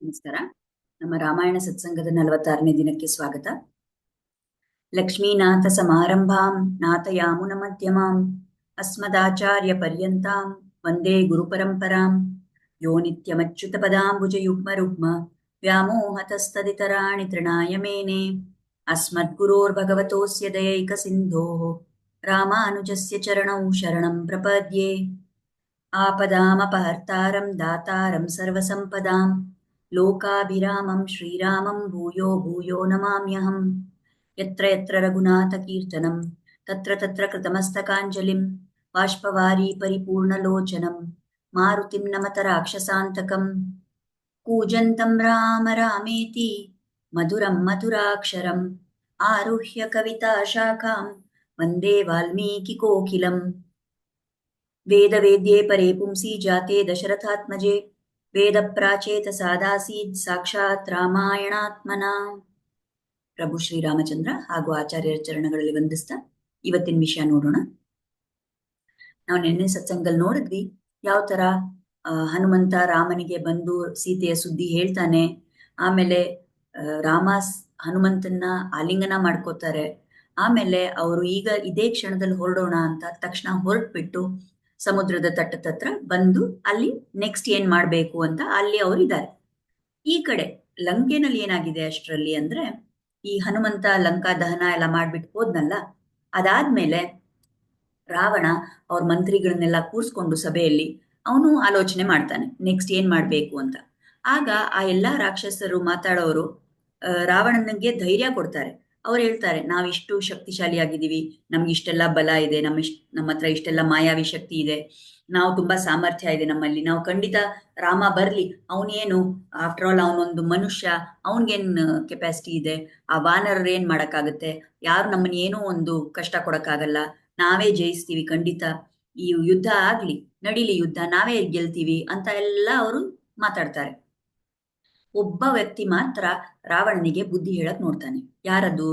ನಮಸ್ಕಾರ. ನಮ್ಮ ರಾಮಾಯಣ ಸತ್ಸಂಗದ 46ನೇ ದಿನಕ್ಕೆ ಸ್ವಾಗತ. ಲಕ್ಷ್ಮೀನಾಥ ಸಮಾರಂಭಾಂ ನಾಥಯಾಮುನ ಮಧ್ಯಮಾಂ ಅಸ್ಮದಾಚಾರ್ಯ ಪರ್ಯಂತಾಂ ವಂದೇ ಗುರು ಪರಂಪರಾಂ ಯೋ ನಿತ್ಯಮಚ್ಯುತ ಪದಾಂಬುಜ ಯುಗ್ಮ ರುಗ್ಮ ವ್ಯಾಮೋಹತಸ್ತದಿತರಾಣಿ ತೃಣಾಯ ಮೇನೆ ಅಸ್ಮದ್ಗುರೋರ್ಭಗವತೋಸ್ಯ ದಯೈಕ ಸಿಂಧೋಃ ರಾಮಾನುಜಸ್ಯ ಚರಣೌ ಶರಣಂ ಪ್ರಪದ್ಯೆ. ಆಪದಾಮಪಹರ್ತಾರಂ ದಾತಾರಂ ಸರ್ವಸಂಪದಾಂ ಲೋಕಾಭಿರಾಮಂ ಶ್ರೀರಾಮಂ ಭೂಯೋ ಭೂಯೋ ನಮಾಮ್ಯಹಂ. ಯತ್ರ ಯತ್ರ ರಘುನಾಥಕೀರ್ತನಂ ತತ್ರ ತತ್ರ ಕೃತಮಸ್ತಕಾಂಜಲಿಂ ಬಾಷ್ಪವಾರಿ ಪರಿಪೂರ್ಣಲೋಚನಂ ಮಾರುತಿಂ ನಮತ ರಾಕ್ಷಸಾಂತಕಂ. ಕೂಜಂತಂ ರಾಮ ರಾಮೇತಿ ಮಧುರಂ ಮಧುರಾಕ್ಷರಂ ಆರುಹ್ಯ ಕವಿತಾ ಶಾಖಾಂ ವಂದೇ ವಾಲ್ಮೀಕಿ ಕೋಕಿಲಂ. ವೇದ ವೇದ್ಯೆ ಪರೇ ಪುಂಸಿ ಜಾತೆ ದಶರಥಾತ್ಮಜೆ ವೇದ ಪ್ರಾಚೇತ ಸಾದಾಸೀದ್ ಸಾಕ್ಷಾತ್ ರಾಮಾಯಣಾತ್ಮನ. ಪ್ರಭು ಶ್ರೀರಾಮಚಂದ್ರ ಹಾಗೂ ಆಚಾರ್ಯರ ಚರಣಗಳಲ್ಲಿ ವಂದಿಸ್ತಾ ಇವತ್ತಿನ ವಿಷಯ ನೋಡೋಣ. ನಾವು ನಿನ್ನೆ ಸತ್ಸಂಗದಲ್ಲಿ ನೋಡಿದ್ವಿ ಯಾವ ತರ ಹನುಮಂತ ರಾಮನಿಗೆ ಬಂದು ಸೀತೆಯ ಸುದ್ದಿ ಹೇಳ್ತಾನೆ. ಆಮೇಲೆ ರಾಮ ಹನುಮಂತನ ಆಲಿಂಗನ ಮಾಡ್ಕೋತಾರೆ. ಆಮೇಲೆ ಅವರು ಈಗ ಇದೇ ಕ್ಷಣದಲ್ಲಿ ಹೊರಡೋಣ ಅಂತ ತಕ್ಷಣ ಹೊರಟ್ಬಿಟ್ಟು ಸಮುದ್ರದ ತಟ್ಟದ ಹತ್ರ ಬಂದು ಅಲ್ಲಿ ನೆಕ್ಸ್ಟ್ ಏನ್ ಮಾಡ್ಬೇಕು ಅಂತ ಅಲ್ಲಿ ಅವ್ರು ಇದ್ದಾರೆ. ಈ ಕಡೆ ಲಂಕೆನಲ್ಲಿ ಏನಾಗಿದೆ ಅಷ್ಟರಲ್ಲಿ ಅಂದ್ರೆ, ಈ ಹನುಮಂತ ಲಂಕಾ ದಹನ ಎಲ್ಲ ಮಾಡ್ಬಿಟ್ಟು ಹೋದ್ನಲ್ಲ, ಅದಾದ್ಮೇಲೆ ರಾವಣ ಅವ್ರ ಮಂತ್ರಿಗಳನ್ನೆಲ್ಲ ಕೂರ್ಸ್ಕೊಂಡು ಸಭೆಯಲ್ಲಿ ಅವನು ಆಲೋಚನೆ ಮಾಡ್ತಾನೆ ನೆಕ್ಸ್ಟ್ ಏನ್ ಮಾಡ್ಬೇಕು ಅಂತ. ಆಗ ಆ ಎಲ್ಲಾ ರಾಕ್ಷಸರು ಮಾತಾಡೋರು ರಾವಣನಿಗೆ ಧೈರ್ಯ ಕೊಡ್ತಾರೆ. ಅವ್ರು ಹೇಳ್ತಾರೆ, ನಾವಿಷ್ಟು ಶಕ್ತಿಶಾಲಿಯಾಗಿದ್ದೀವಿ, ನಮ್ಗೆ ಇಷ್ಟೆಲ್ಲ ಬಲ ಇದೆ, ನಮ್ಮ ಹತ್ರ ಇಷ್ಟೆಲ್ಲ ಮಾಯಾವಿ ಶಕ್ತಿ ಇದೆ, ನಾವು ತುಂಬಾ ಸಾಮರ್ಥ್ಯ ಇದೆ ನಮ್ಮಲ್ಲಿ, ನಾವು ಖಂಡಿತ ರಾಮ ಬರ್ಲಿ, ಅವನೇನು ಆಫ್ಟರ್ ಆಲ್ ಅವನೊಂದು ಮನುಷ್ಯ, ಅವನ್ಗೇನ್ ಕೆಪಾಸಿಟಿ ಇದೆ, ಆ ವಾನರರು ಏನ್ ಮಾಡಕ್ಕಾಗತ್ತೆ, ಯಾರು ನಮ್ಮನ್ನ ಏನೂ ಒಂದು ಕಷ್ಟ ಕೊಡಕ್ಕಾಗಲ್ಲ, ನಾವೇ ಜಯಿಸ್ತೀವಿ ಖಂಡಿತ, ಈ ಯುದ್ಧ ಆಗ್ಲಿ, ನಡೀಲಿ ಯುದ್ಧ, ನಾವೇ ಗೆಲ್ತೀವಿ ಅಂತ ಎಲ್ಲ ಅವರು ಮಾತಾಡ್ತಾರೆ. ಒಬ್ಬ ವ್ಯಕ್ತಿ ಮಾತ್ರ ರಾವಣನಿಗೆ ಬುದ್ಧಿ ಹೇಳಕ್ ನೋಡ್ತಾನೆ. ಯಾರದು?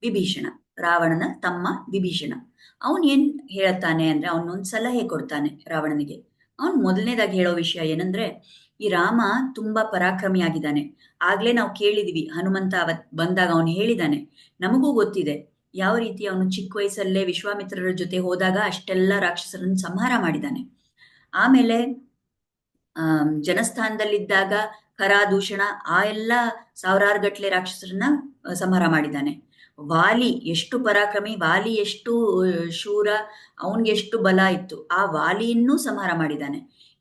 ವಿಭೀಷಣ, ರಾವಣನ ತಮ್ಮ ವಿಭೀಷಣ. ಅವನ್ ಏನ್ ಹೇಳ್ತಾನೆ ಅಂದ್ರೆ, ಅವನೊಂದ್ ಸಲಹೆ ಕೊಡ್ತಾನೆ ರಾವಣನಿಗೆ. ಅವನ್ ಮೊದಲನೇದಾಗಿ ಹೇಳೋ ವಿಷಯ ಏನಂದ್ರೆ, ಈ ರಾಮ ತುಂಬಾ ಪರಾಕ್ರಮಿಯಾಗಿದ್ದಾನೆ. ಆಗ್ಲೇ ನಾವು ಕೇಳಿದೀವಿ, ಹನುಮಂತ ಅವತ್ ಬಂದಾಗ ಅವನು ಹೇಳಿದಾನೆ, ನಮಗೂ ಗೊತ್ತಿದೆ ಯಾವ ರೀತಿ ಅವನು ಚಿಕ್ಕ ವಯಸ್ಸಲ್ಲೇ ವಿಶ್ವಾಮಿತ್ರರ ಜೊತೆ ಹೋದಾಗ ಅಷ್ಟೆಲ್ಲ ರಾಕ್ಷಸರನ್ನು ಸಂಹಾರ ಮಾಡಿದ್ದಾನೆ. ಆಮೇಲೆ ಜನಸ್ಥಾನದಲ್ಲಿದ್ದಾಗ ಖರಾದೂಷಣ ಆ ಎಲ್ಲ ಸಾವಿರಾರು ಗಟ್ಲೆ ರಾಕ್ಷಸರನ್ನ ಸಂಹಾರ ಮಾಡಿದ್ದಾನೆ. ವಾಲಿ ಎಷ್ಟು ಪರಾಕ್ರಮಿ, ವಾಲಿ ಎಷ್ಟು ಶೂರ, ಅವನ್ಗೆ ಎಷ್ಟು ಬಲ ಇತ್ತು, ಆ ವಾಲಿಯನ್ನೂ ಸಂಹಾರ ಮಾಡಿದ್ದಾನೆ.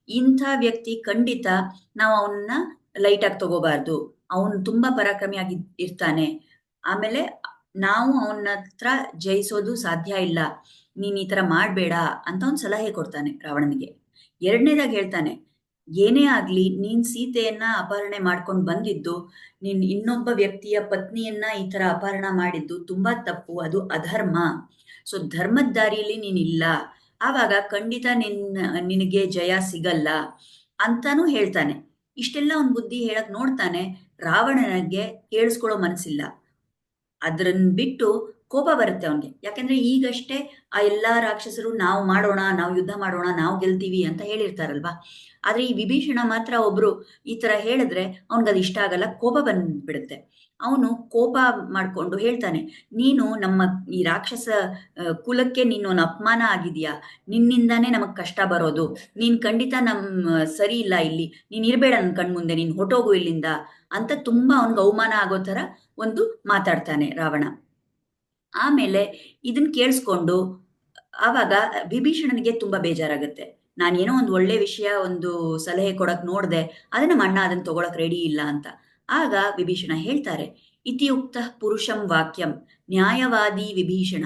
ಇಂಥ ವ್ಯಕ್ತಿ ಖಂಡಿತ ನಾವು ಅವನ್ನ ಲೈಟ್ ಆಗಿ ತಗೋಬಾರ್ದು, ಅವನು ತುಂಬಾ ಪರಾಕ್ರಮಿಯಾಗಿ ಇರ್ತಾನೆ. ಆಮೇಲೆ ನಾವು ಅವನ ಹತ್ರ ಜಯಿಸೋದು ಸಾಧ್ಯ ಇಲ್ಲ, ನೀನ್ ಈ ತರ ಮಾಡ್ಬೇಡ ಅಂತ ಒಂದು ಸಲಹೆ ಕೊಡ್ತಾನೆ ರಾವಣನಿಗೆ. ಎರಡನೇದಾಗಿ ಹೇಳ್ತಾನೆ, ಏನೇ ಆಗ್ಲಿ ನೀನ್ ಸೀತೆಯನ್ನ ಅಪಹರಣೆ ಮಾಡ್ಕೊಂಡು ಬಂದಿದ್ದು, ನೀನ್ ಇನ್ನೊಬ್ಬ ವ್ಯಕ್ತಿಯ ಪತ್ನಿಯನ್ನ ಈ ತರ ಅಪಹರಣ ಮಾಡಿದ್ದು ತುಂಬಾ ತಪ್ಪು, ಅದು ಅಧರ್ಮ. ಸೊ ಧರ್ಮದ ದಾರಿಯಲ್ಲಿ ನೀನಿಲ್ಲ, ಆವಾಗ ಖಂಡಿತ ನಿನಗೆ ಜಯ ಸಿಗಲ್ಲ ಅಂತಾನು ಹೇಳ್ತಾನೆ. ಇಷ್ಟೆಲ್ಲ ಅವ್ನ್ ಬುದ್ಧಿ ಹೇಳಕ್ ನೋಡ್ತಾನೆ. ರಾವಣನಿಗೆ ಕೇಳಿಸ್ಕೊಳ್ಳೋ ಮನಸ್ಸಿಲ್ಲ. ಅದ್ರನ್ನ ಬಿಟ್ಟು ಕೋಪ ಬರುತ್ತೆ ಅವನ್ಗೆ. ಯಾಕಂದ್ರೆ ಈಗಷ್ಟೇ ಆ ಎಲ್ಲಾ ರಾಕ್ಷಸರು ನಾವು ಮಾಡೋಣ, ನಾವು ಯುದ್ಧ ಮಾಡೋಣ, ನಾವು ಗೆಲ್ತೀವಿ ಅಂತ ಹೇಳಿರ್ತಾರಲ್ವಾ. ಆದ್ರೆ ಈ ವಿಭೀಷಣ ಮಾತ್ರ ಒಬ್ರು ಈ ತರ ಹೇಳಿದ್ರೆ ಅವನ್ಗದು ಇಷ್ಟ ಆಗಲ್ಲ, ಕೋಪ ಬಂದ್ಬಿಡುತ್ತೆ. ಅವನು ಕೋಪ ಮಾಡ್ಕೊಂಡು ಹೇಳ್ತಾನೆ, ನೀನು ನಮ್ಮ ಈ ರಾಕ್ಷಸ ಕುಲಕ್ಕೆ ನೀನು ಅಪಮಾನ ಆಗಿದ್ಯಾ, ನಿನ್ನಿಂದಾನೇ ನಮಗ್ ಕಷ್ಟ ಬರೋದು, ನೀನ್ ಖಂಡಿತ ಸರಿ ಇಲ್ಲ ಇಲ್ಲಿ, ನೀನ್ ಇರ್ಬೇಡ ನನ್ ಕಣ್ಮುಂದೆ, ನೀನ್ ಹೊಟ್ಟೋಗು ಇಲ್ಲಿಂದ ಅಂತ ತುಂಬಾ ಅವನ್ಗೆ ಅವಮಾನ ಆಗೋ ತರ ಒಂದು ಮಾತಾಡ್ತಾನೆ ರಾವಣ. ಆಮೇಲೆ ಇದನ್ ಕೇಳಿಸ್ಕೊಂಡು ಆವಾಗ ವಿಭೀಷಣನಿಗೆ ತುಂಬಾ ಬೇಜಾರಾಗುತ್ತೆ. ನಾನೇನೋ ಒಂದು ಒಳ್ಳೆ ವಿಷಯ, ಒಂದು ಸಲಹೆ ಕೊಡಕ್ ನೋಡ್ದೆ, ಆದ್ರೆ ನಮ್ಮ ಅಣ್ಣ ಅದನ್ನ ತಗೊಳಕ್ ರೆಡಿ ಇಲ್ಲ ಅಂತ. ಆಗ ವಿಭೀಷಣ ಹೇಳ್ತಾರೆ, ಇತಿಯುಕ್ತ ಪುರುಷಂ ವಾಕ್ಯಂ ನ್ಯಾಯವಾದಿ ವಿಭೀಷಣ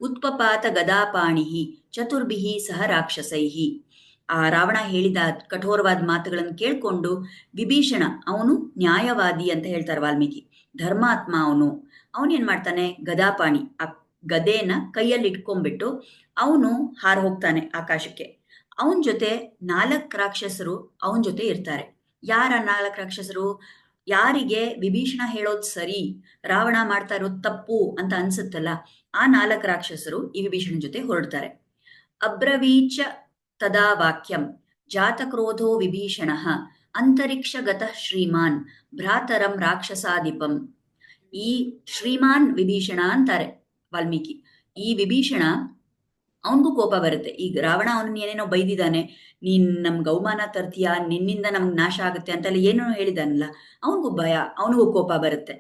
ಉತ್ಪಪಾತ ಗದಾಪಾಣಿ ಚತುರ್ಭಿಹಿ ಸಹ ರಾಕ್ಷಸೈಹಿ. ಆ ರಾವಣ ಹೇಳಿದ ಕಠೋರವಾದ ಮಾತುಗಳನ್ನು ಕೇಳ್ಕೊಂಡು ವಿಭೀಷಣ, ಅವನು ನ್ಯಾಯವಾದಿ ಅಂತ ಹೇಳ್ತಾರೆ ವಾಲ್ಮೀಕಿ, ಧರ್ಮಾತ್ಮ ಅವನು. ಅವನೇನ್ ಮಾಡ್ತಾನೆ, ಗದಾಪಾಣಿ ಆ ಗದೆನ ಕೈಯಲ್ಲಿ ಇಟ್ಕೊಂಡ್ಬಿಟ್ಟು ಅವನು ಹಾರ ಹೋಗ್ತಾನೆ ಆಕಾಶಕ್ಕೆ. ಅವನ್ ಜೊತೆ 4 ರಾಕ್ಷಸರು ಅವನ್ ಜೊತೆ ಇರ್ತಾರೆ. ಯಾರ 4 ರಾಕ್ಷಸರು? ಯಾರಿಗೆ ವಿಭೀಷಣ ಹೇಳೋದ್ ಸರಿ, ರಾವಣ ಮಾಡ್ತಾ ಇರೋದು ತಪ್ಪು ಅಂತ ಅನ್ಸುತ್ತಲ್ಲ, ಆ 4 ರಾಕ್ಷಸರು ಈ ವಿಭೀಷಣ ಜೊತೆ ಹೊರಡ್ತಾರೆ. ಅಬ್ರವೀಚ ತದಾ ವಾಕ್ಯಂ ಜಾತಕ್ರೋಧೋ ವಿಭೀಷಣ ಅಂತರಿಕ್ಷಗತಃ ಶ್ರೀಮಾನ್ ಭ್ರಾತರಂ ರಾಕ್ಷಸಾಧಿಪಂ. ಈ ಶ್ರೀಮಾನ್ ವಿಭೀಷಣ ಅಂತಾರೆ ವಾಲ್ಮೀಕಿ. ಈ ವಿಭೀಷಣ ಅವನಿಗೂ ಕೋಪ ಬರುತ್ತೆ. ಈಗ ರಾವಣ ಅವನನ್ನ ಏನೇನೋ ಬೈದಿದ್ದಾನೆ, ನೀನ್ ನಮ್ಗೆ ಅವಮಾನ ತರ್ತೀಯ, ನಿನ್ನಿಂದ ನಮ್ಗೆ ನಾಶ ಆಗುತ್ತೆ ಅಂತೆಲ್ಲ ಏನೋ ಹೇಳಿದಾನಲ್ಲ, ಅವನಿಗೂ ಭಯ, ಅವನಿಗೂ ಕೋಪ ಬರುತ್ತೆ.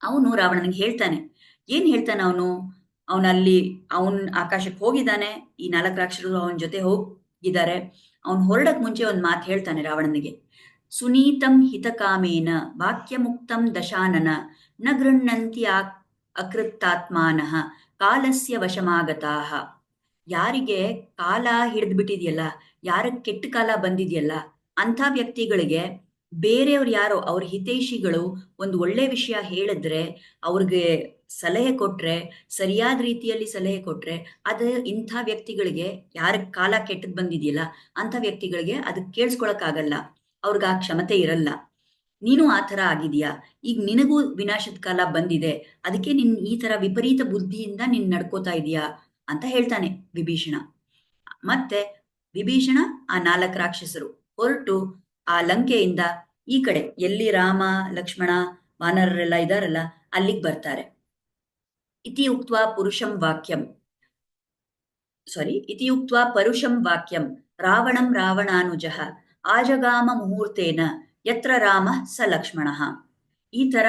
ಅವನು ರಾವಣನಿಗೆ ಹೇಳ್ತಾನೆ. ಏನ್ ಹೇಳ್ತಾನೆ ಅವನು? ಅವನಲ್ಲಿ ಅವನ್ ಆಕಾಶಕ್ಕೆ ಹೋಗಿದ್ದಾನೆ, ಈ 4 ರಾಕ್ಷಸರು ಅವನ ಜೊತೆ ಹೋಗಿದ್ದಾರೆ. ಅವನ್ ಹೊರಡಕ್ ಮುಂಚೆ ಒಂದ್ ಮಾತು ಹೇಳ್ತಾನೆ ರಾವಣನಿಗೆ. ಸುನೀತಂ ಹಿತಕಾಮೇನ ವಾಕ್ಯ ಮುಕ್ತಂ ದಶಾನನ ನ ಗೃಹ್ಣಂತಿ ಅಕೃತ್ತಾತ್ಮಾನಃ ಕಾಲಸ್ಯ ವಶಮಾಗತಾಹ. ಯಾರಿಗೆ ಕಾಲ ಹಿಡಿದ್ಬಿಟ್ಟಿದೆಯಲ್ಲ, ಯಾರಿಗೆ ಕೆಟ್ಟ ಕಾಲ ಬಂದಿದೆಯಲ್ಲ, ಅಂಥ ವ್ಯಕ್ತಿಗಳಿಗೆ ಬೇರೆಯವ್ರು ಯಾರೋ ಅವ್ರ ಹಿತೈಷಿಗಳು ಒಂದು ಒಳ್ಳೆ ವಿಷಯ ಹೇಳಿದ್ರೆ, ಅವ್ರಿಗೆ ಸಲಹೆ ಕೊಟ್ರೆ, ಸರಿಯಾದ ರೀತಿಯಲ್ಲಿ ಸಲಹೆ ಕೊಟ್ರೆ, ಅದು ಇಂಥ ವ್ಯಕ್ತಿಗಳಿಗೆ, ಯಾರ ಕಾಲ ಕೆಟ್ಟದ್ ಬಂದಿದೆಯಲ್ಲ ಅಂಥ ವ್ಯಕ್ತಿಗಳಿಗೆ ಅದಕ್ಕೆ ಕೇಳಿಸ್ಕೊಳಕ್ಕಾಗಲ್ಲ, ಅವ್ರಿಗೆ ಆ ಕ್ಷಮತೆ ಇರಲ್ಲ. ನೀನು ಆ ಥರ ಆಗಿದೀಯಾ, ಈಗ ನಿನಗೂ ವಿನಾಶದ ಕಾಲ ಬಂದಿದೆ, ಅದಕ್ಕೆ ನಿನ್ ಈ ತರ ವಿಪರೀತ ಬುದ್ಧಿಯಿಂದ ನೀನ್ ನಡ್ಕೋತಾ ಇದೀಯಾ ಅಂತ ಹೇಳ್ತಾನೆ ವಿಭೀಷಣ. ಮತ್ತೆ ವಿಭೀಷಣ ಆ 4 ರಾಕ್ಷಸರು ಹೊರಟು ಆ ಲಂಕೆಯಿಂದ ಈ ಕಡೆ ಎಲ್ಲಿ ರಾಮ ಲಕ್ಷ್ಮಣ ವಾನರರೆಲ್ಲ ಇದಾರಲ್ಲ ಅಲ್ಲಿಗೆ ಬರ್ತಾರೆ. ಇತಿ ಉಕ್ತ್ವಾ ಪರುಷಂ ವಾಕ್ಯಂ ರಾವಣಂ ರಾವಣಾನುಜಃ ಆಜಗಾಮ ಮುಹೂರ್ತೇನ ಯತ್ರ ರಾಮ ಸ ಲಕ್ಷ್ಮಣಃ. ಈ ತರ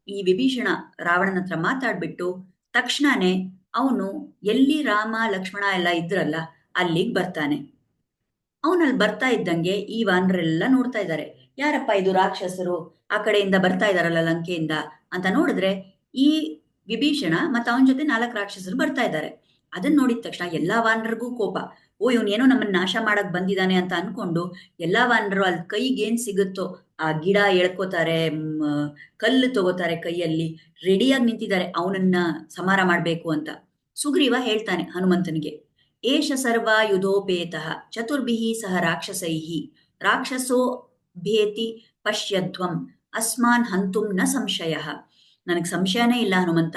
ಈ ವಿಭೀಷಣ ರಾವಣನ ಹತ್ರ ಮಾತಾಡ್ಬಿಟ್ಟು ತಕ್ಷಣನೇ ಅವನು ಎಲ್ಲಿ ರಾಮ ಲಕ್ಷ್ಮಣ ಎಲ್ಲ ಇದ್ರಲ್ಲ ಅಲ್ಲಿಗೆ ಬರ್ತಾನೆ. ಅವನಲ್ಲಿ ಬರ್ತಾ ಇದ್ದಂಗೆ ಈ ವಾನರೆಲ್ಲ ನೋಡ್ತಾ ಇದ್ದಾರೆ, ಯಾರಪ್ಪ ಇದು ರಾಕ್ಷಸರು ಆ ಕಡೆಯಿಂದ ಬರ್ತಾ ಇದಾರಲ್ಲ ಲಂಕೆಯಿಂದ ಅಂತ ನೋಡಿದ್ರೆ ಈ ವಿಭೀಷಣ ಮತ್ತೆ ಅವನ ಜೊತೆ 4 ರಾಕ್ಷಸರು ಬರ್ತಾ ಇದ್ದಾರೆ. ಅದನ್ನ ನೋಡಿದ ತಕ್ಷಣ ಎಲ್ಲಾ ವಾನರಿಗೂ ಕೋಪ. ಓ, ಇವನೇನೋ ನಮ್ಮನ್ನ ನಾಶ ಮಾಡಕ್ ಬಂದಿದ್ದಾನೆ ಅಂತ ಅನ್ಕೊಂಡು ಎಲ್ಲಾ ವಾನರರು ಅಲ್ಲಿ ಕೈಗೇನ್ ಸಿಗುತ್ತೋ ಆ ಗಿಡ ಎಳ್ಕೋತಾರೆ, ಕಲ್ಲು ತಗೋತಾರೆ, ಕೈಯಲ್ಲಿ ರೆಡಿಯಾಗಿ ನಿಂತಿದ್ದಾರೆ ಅವನನ್ನ ಸಂಹಾರ ಮಾಡ್ಬೇಕು ಅಂತ. ಸುಗ್ರೀವ ಹೇಳ್ತಾನೆ ಹನುಮಂತನಿಗೆ, ಏಷ ಸರ್ವಾಯುಧೋಪೇತಃ ಚತುರ್ಭಿಃ ಸಹ ರಾಕ್ಷಸೈಃ ರಾಕ್ಷಸೋ ಭೇತಿ ಪಶ್ಯಧ್ವಂ ಅಸ್ಮಾನ್ ಹಂತುಂ ನ ಸಂಶಯಃ. ನನಗೆ ಸಂಶಯನೇ ಇಲ್ಲ ಹನುಮಂತ,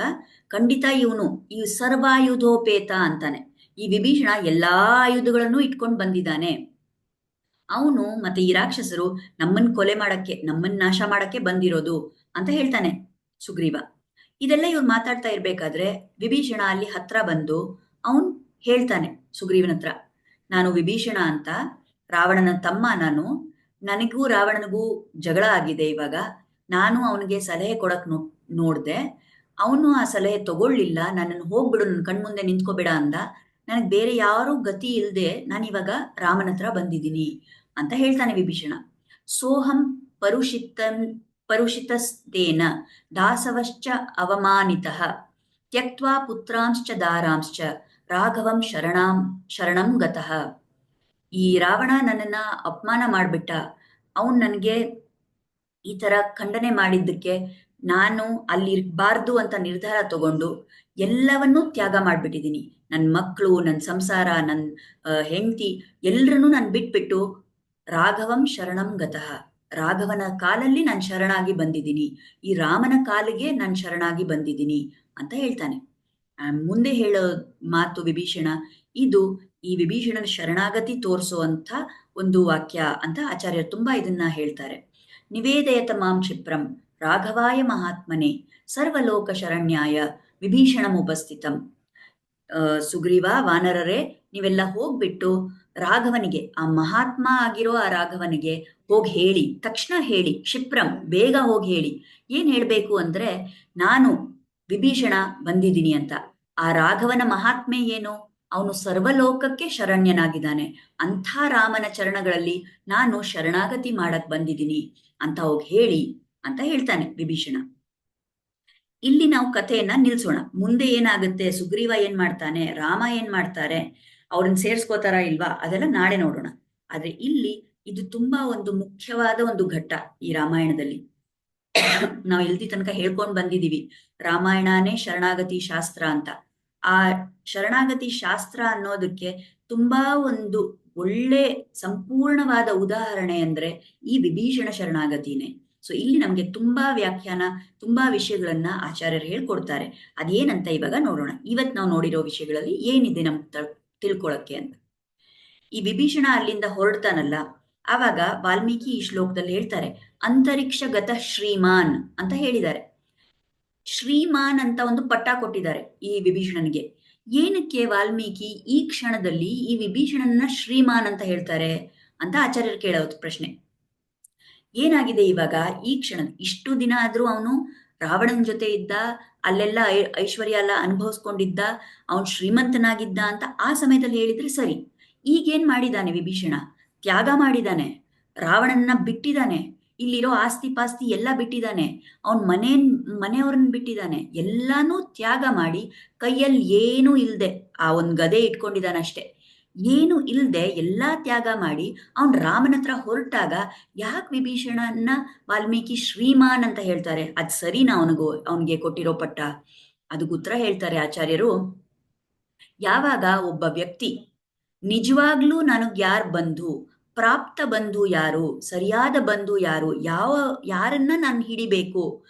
ಖಂಡಿತ ಇವನು ಈ ಸರ್ವಾಯುಧೋಪೇತ ಅಂತಾನೆ. ಈ ವಿಭೀಷಣ ಎಲ್ಲಾ ಆಯುಧಗಳನ್ನು ಇಟ್ಕೊಂಡು ಬಂದಿದ್ದಾನೆ. ಅವನು ಮತ್ತೆ ಈ ರಾಕ್ಷಸರು ನಮ್ಮನ್ ಕೊಲೆ ಮಾಡಕ್ಕೆ, ನಮ್ಮನ್ ನಾಶ ಮಾಡಕ್ಕೆ ಬಂದಿರೋದು ಅಂತ ಹೇಳ್ತಾನೆ ಸುಗ್ರೀವ. ಇದೆಲ್ಲ ಇವ್ರು ಮಾತಾಡ್ತಾ ಇರ್ಬೇಕಾದ್ರೆ ವಿಭೀಷಣ ಅಲ್ಲಿ ಹತ್ರ ಬಂದು ಅವನ್ ಹೇಳ್ತಾನೆ ಸುಗ್ರೀವನ ಹತ್ರ, ನಾನು ವಿಭೀಷಣ ಅಂತ, ರಾವಣನ ತಮ್ಮ ನಾನು, ನನಗೂ ರಾವಣನಿಗೂ ಜಗಳ ಆಗಿದೆ ಇವಾಗ, ನಾನು ಅವನಿಗೆ ಸಲಹೆ ಕೊಡಕ್ ನೋಡ್ದೆ, ಅವನು ಆ ಸಲಹೆ ತಗೊಳ್ಳಿಲ್ಲ, ನನ್ನನ್ನು ಹೋಗ್ಬಿಡು, ನನ್ನ ಕಣ್ಮುಂದೆ ನಿಂತ್ಕೋಬೇಡ ಅಂದ, ನನಗೆ ಬೇರೆ ಯಾರೂ ಗತಿ ಇಲ್ಲದೆ ನಾನಿವಾಗ ರಾಮನ ಹತ್ರ ಬಂದಿದ್ದೀನಿ ಅಂತ ಹೇಳ್ತಾನೆ ವಿಭೀಷಣ. ಸೋಹಂ ಪರುಷಿತಸ್ತೇನ ದಾಸವಶ್ಚ ಅವಮಾನಿತಃ ತ್ಯಕ್ತ್ವಾ ಪುತ್ರಾಂಶ್ಚ ದಾರಾಂಶ್ಚ ರಾಘವಂ ಶರಣಂ ಗತಃ. ಈ ರಾವಣ ನನ್ನನ್ನ ಅಪಮಾನ ಮಾಡ್ಬಿಟ್ಟ, ಅವನ್ ನನಗೆ ಈ ತರ ಖಂಡನೆ ಮಾಡಿದ್ದಕ್ಕೆ ನಾನು ಅಲ್ಲಿ ಇರ್ಬಾರ್ದು ಅಂತ ನಿರ್ಧಾರ ತಗೊಂಡು ಎಲ್ಲವನ್ನೂ ತ್ಯಾಗ ಮಾಡ್ಬಿಟ್ಟಿದ್ದೀನಿ. ನನ್ನ ಮಕ್ಕಳು, ನನ್ನ ಸಂಸಾರ, ನನ್ನ ಹೆಂಡತಿ ಎಲ್ಲರನ್ನೂ ನಾನು ಬಿಟ್ಬಿಟ್ಟು ರಾಘವಂ ಶರಣಂ ಗತಃ, ರಾಘವನ ಕಾಲಲ್ಲಿ ನಾನು ಶರಣಾಗಿ ಬಂದಿದ್ದೀನಿ, ಈ ರಾಮನ ಕಾಲಿಗೆ ನಾನು ಶರಣಾಗಿ ಬಂದಿದ್ದೀನಿ ಅಂತ ಹೇಳ್ತಾನೆ. ಮುಂದೆ ಹೇಳೋ ಮಾತು ವಿಭೀಷಣ, ಇದು ಈ ವಿಭೀಷಣನ ಶರಣಾಗತಿ ತೋರಿಸುವಂಥ ಒಂದು ವಾಕ್ಯ ಅಂತ ಆಚಾರ್ಯರು ತುಂಬಾ ಇದನ್ನ ಹೇಳ್ತಾರೆ. ನಿವೇದಯತ ಮಾಂ ಕ್ಷಿಪ್ರಂ ರಾಘವಾಯ ಮಹಾತ್ಮನೆ ಸರ್ವಲೋಕ ಶರಣ್ಯಾಯ ವಿಭೀಷಣಂ ಉಪಸ್ಥಿತಂ. ಸುಗ್ರೀವ, ವಾನರರೇ, ನೀವೆಲ್ಲ ಹೋಗ್ಬಿಟ್ಟು ರಾಘವನಿಗೆ, ಆ ಮಹಾತ್ಮ ಆಗಿರೋ ಆ ರಾಘವನಿಗೆ ಹೋಗಿ ಹೇಳಿ, ತಕ್ಷಣ ಹೇಳಿ, ಕ್ಷಿಪ್ರಂ ಬೇಗ ಹೋಗಿ ಹೇಳಿ. ಏನ್ ಹೇಳ್ಬೇಕು ಅಂದ್ರೆ, ನಾನು ವಿಭೀಷಣ ಬಂದಿದ್ದೀನಿ ಅಂತ. ಆ ರಾಘವನ ಮಹಾತ್ಮೆ ಏನು? ಅವನು ಸರ್ವಲೋಕಕ್ಕೆ ಶರಣ್ಯನಾಗಿದ್ದಾನೆ. ಅಂಥ ರಾಮನ ಚರಣಗಳಲ್ಲಿ ನಾನು ಶರಣಾಗತಿ ಮಾಡಕ್ ಬಂದಿದ್ದೀನಿ ಅಂತ ಹೋಗಿ ಹೇಳಿ ಅಂತ ಹೇಳ್ತಾನೆ ವಿಭೀಷಣ. ಇಲ್ಲಿ ನಾವು ಕಥೆಯನ್ನ ನಿಲ್ಸೋಣ. ಮುಂದೆ ಏನಾಗುತ್ತೆ, ಸುಗ್ರೀವ ಏನ್ ಮಾಡ್ತಾನೆ, ರಾಮ ಏನ್ ಮಾಡ್ತಾರೆ, ಅವ್ರನ್ನ ಸೇರ್ಸ್ಕೋತಾರ ಇಲ್ವಾ, ಅದೆಲ್ಲ ನಾಳೆ ನೋಡೋಣ. ಆದ್ರೆ ಇಲ್ಲಿ ಇದು ತುಂಬಾ ಒಂದು ಮುಖ್ಯವಾದ ಒಂದು ಘಟ್ಟ ಈ ರಾಮಾಯಣದಲ್ಲಿ. ನಾವು ಇಲ್ದಿ ತನಕ ಹೇಳ್ಕೊಂಡ್ ಬಂದಿದೀವಿ, ರಾಮಾಯಣನೇ ಶರಣಾಗತಿ ಶಾಸ್ತ್ರ ಅಂತ. ಆ ಶರಣಾಗತಿ ಶಾಸ್ತ್ರ ಅನ್ನೋದಕ್ಕೆ ತುಂಬಾ ಒಂದು ಒಳ್ಳೆ ಸಂಪೂರ್ಣವಾದ ಉದಾಹರಣೆ ಅಂದ್ರೆ ಈ ವಿಭೀಷಣ ಶರಣಾಗತಿನೇ. ಸೊ ಇಲ್ಲಿ ನಮ್ಗೆ ತುಂಬಾ ವ್ಯಾಖ್ಯಾನ, ತುಂಬಾ ವಿಷಯಗಳನ್ನ ಆಚಾರ್ಯರು ಹೇಳ್ಕೊಡ್ತಾರೆ. ಅದೇನಂತ ಇವಾಗ ನೋಡೋಣ. ಇವತ್ ನಾವು ನೋಡಿರೋ ವಿಷಯಗಳಲ್ಲಿ ಏನಿದೆ ನಮ್ಗೆ ತಿಳ್ಕೊಳಕ್ಕೆ ಅಂತ. ಈ ವಿಭೀಷಣ ಅಲ್ಲಿಂದ ಹೊರಡ್ತಾನಲ್ಲ, ಆವಾಗ ವಾಲ್ಮೀಕಿ ಈ ಶ್ಲೋಕದಲ್ಲಿ ಹೇಳ್ತಾರೆ, ಅಂತರಿಕ್ಷಗತ ಶ್ರೀಮಾನ್ ಅಂತ ಹೇಳಿದ್ದಾರೆ. ಶ್ರೀಮಾನ್ ಅಂತ ಒಂದು ಪಟ್ಟ ಕೊಟ್ಟಿದ್ದಾರೆ ಈ ವಿಭೀಷಣನಿಗೆ. ಏನಕ್ಕೆ ವಾಲ್ಮೀಕಿ ಈ ಕ್ಷಣದಲ್ಲಿ ಈ ವಿಭೀಷಣನ ಶ್ರೀಮಾನ್ ಅಂತ ಹೇಳ್ತಾರೆ ಅಂತ ಆಚಾರ್ಯರು ಕೇಳೋದು ಪ್ರಶ್ನೆ. ಏನಾಗಿದೆ ಇವಾಗ ಈ ಕ್ಷಣ, ಇಷ್ಟು ದಿನ ಆದ್ರೂ ಅವನು ರಾವಣನ ಜೊತೆ ಇದ್ದ, ಅಲ್ಲೆಲ್ಲ ಐಶ್ವರ್ಯ ಎಲ್ಲ ಅನುಭವಿಸ್ಕೊಂಡಿದ್ದ, ಅವನು ಶ್ರೀಮಂತನಾಗಿದ್ದ ಅಂತ ಆ ಸಮಯದಲ್ಲಿ ಹೇಳಿದ್ರೆ ಸರಿ. ಈಗೇನ್ ಮಾಡಿದಾನೆ ವಿಭೀಷಣ? ತ್ಯಾಗ ಮಾಡಿದಾನೆ, ರಾವಣನ್ನ ಬಿಟ್ಟಿದ್ದಾನೆ, ಇಲ್ಲಿರೋ ಆಸ್ತಿ ಪಾಸ್ತಿ ಎಲ್ಲ ಬಿಟ್ಟಿದ್ದಾನೆ, ಅವನ್ ಮನೆಯವ್ರನ್ನ ಬಿಟ್ಟಿದ್ದಾನೆ, ಎಲ್ಲಾನು ತ್ಯಾಗ ಮಾಡಿ ಕೈಯಲ್ಲಿ ಏನೂ ಇಲ್ದೆ ಆ ಒಂದ್ ಗದೆ ಇಟ್ಕೊಂಡಿದ್ದಾನಷ್ಟೆ, ಏನು ಇಲ್ದೆ ಎಲ್ಲಾ ತ್ಯಾಗ ಮಾಡಿ ಅವನ್ ರಾಮನ ಹತ್ರ ಹೊರಟಾಗ ಯಾಕೆ ವಿಭೀಷಣನ್ನ ವಾಲ್ಮೀಕಿ ಶ್ರೀಮಾನ್ ಅಂತ ಹೇಳ್ತಾರೆ? ಅದ್ ಸರಿನಾ ಅವನಿಗೆ ಕೊಟ್ಟಿರೋ ಪಟ್ಟ? ಅದಕ್ಕೆ ಉತ್ತರ ಹೇಳ್ತಾರೆ ಆಚಾರ್ಯರು. ಯಾವಾಗ ಒಬ್ಬ ವ್ಯಕ್ತಿ ನಿಜವಾಗ್ಲೂ ನನಗ್ ಯಾರ್ ಬಂಧು, ಪ್ರಾಪ್ತ ಬಂಧು ಯಾರು, ಸರಿಯಾದ ಬಂಧು ಯಾರು, ಯಾರನ್ನ ನಾನು ಹಿಡಿಬೇಕು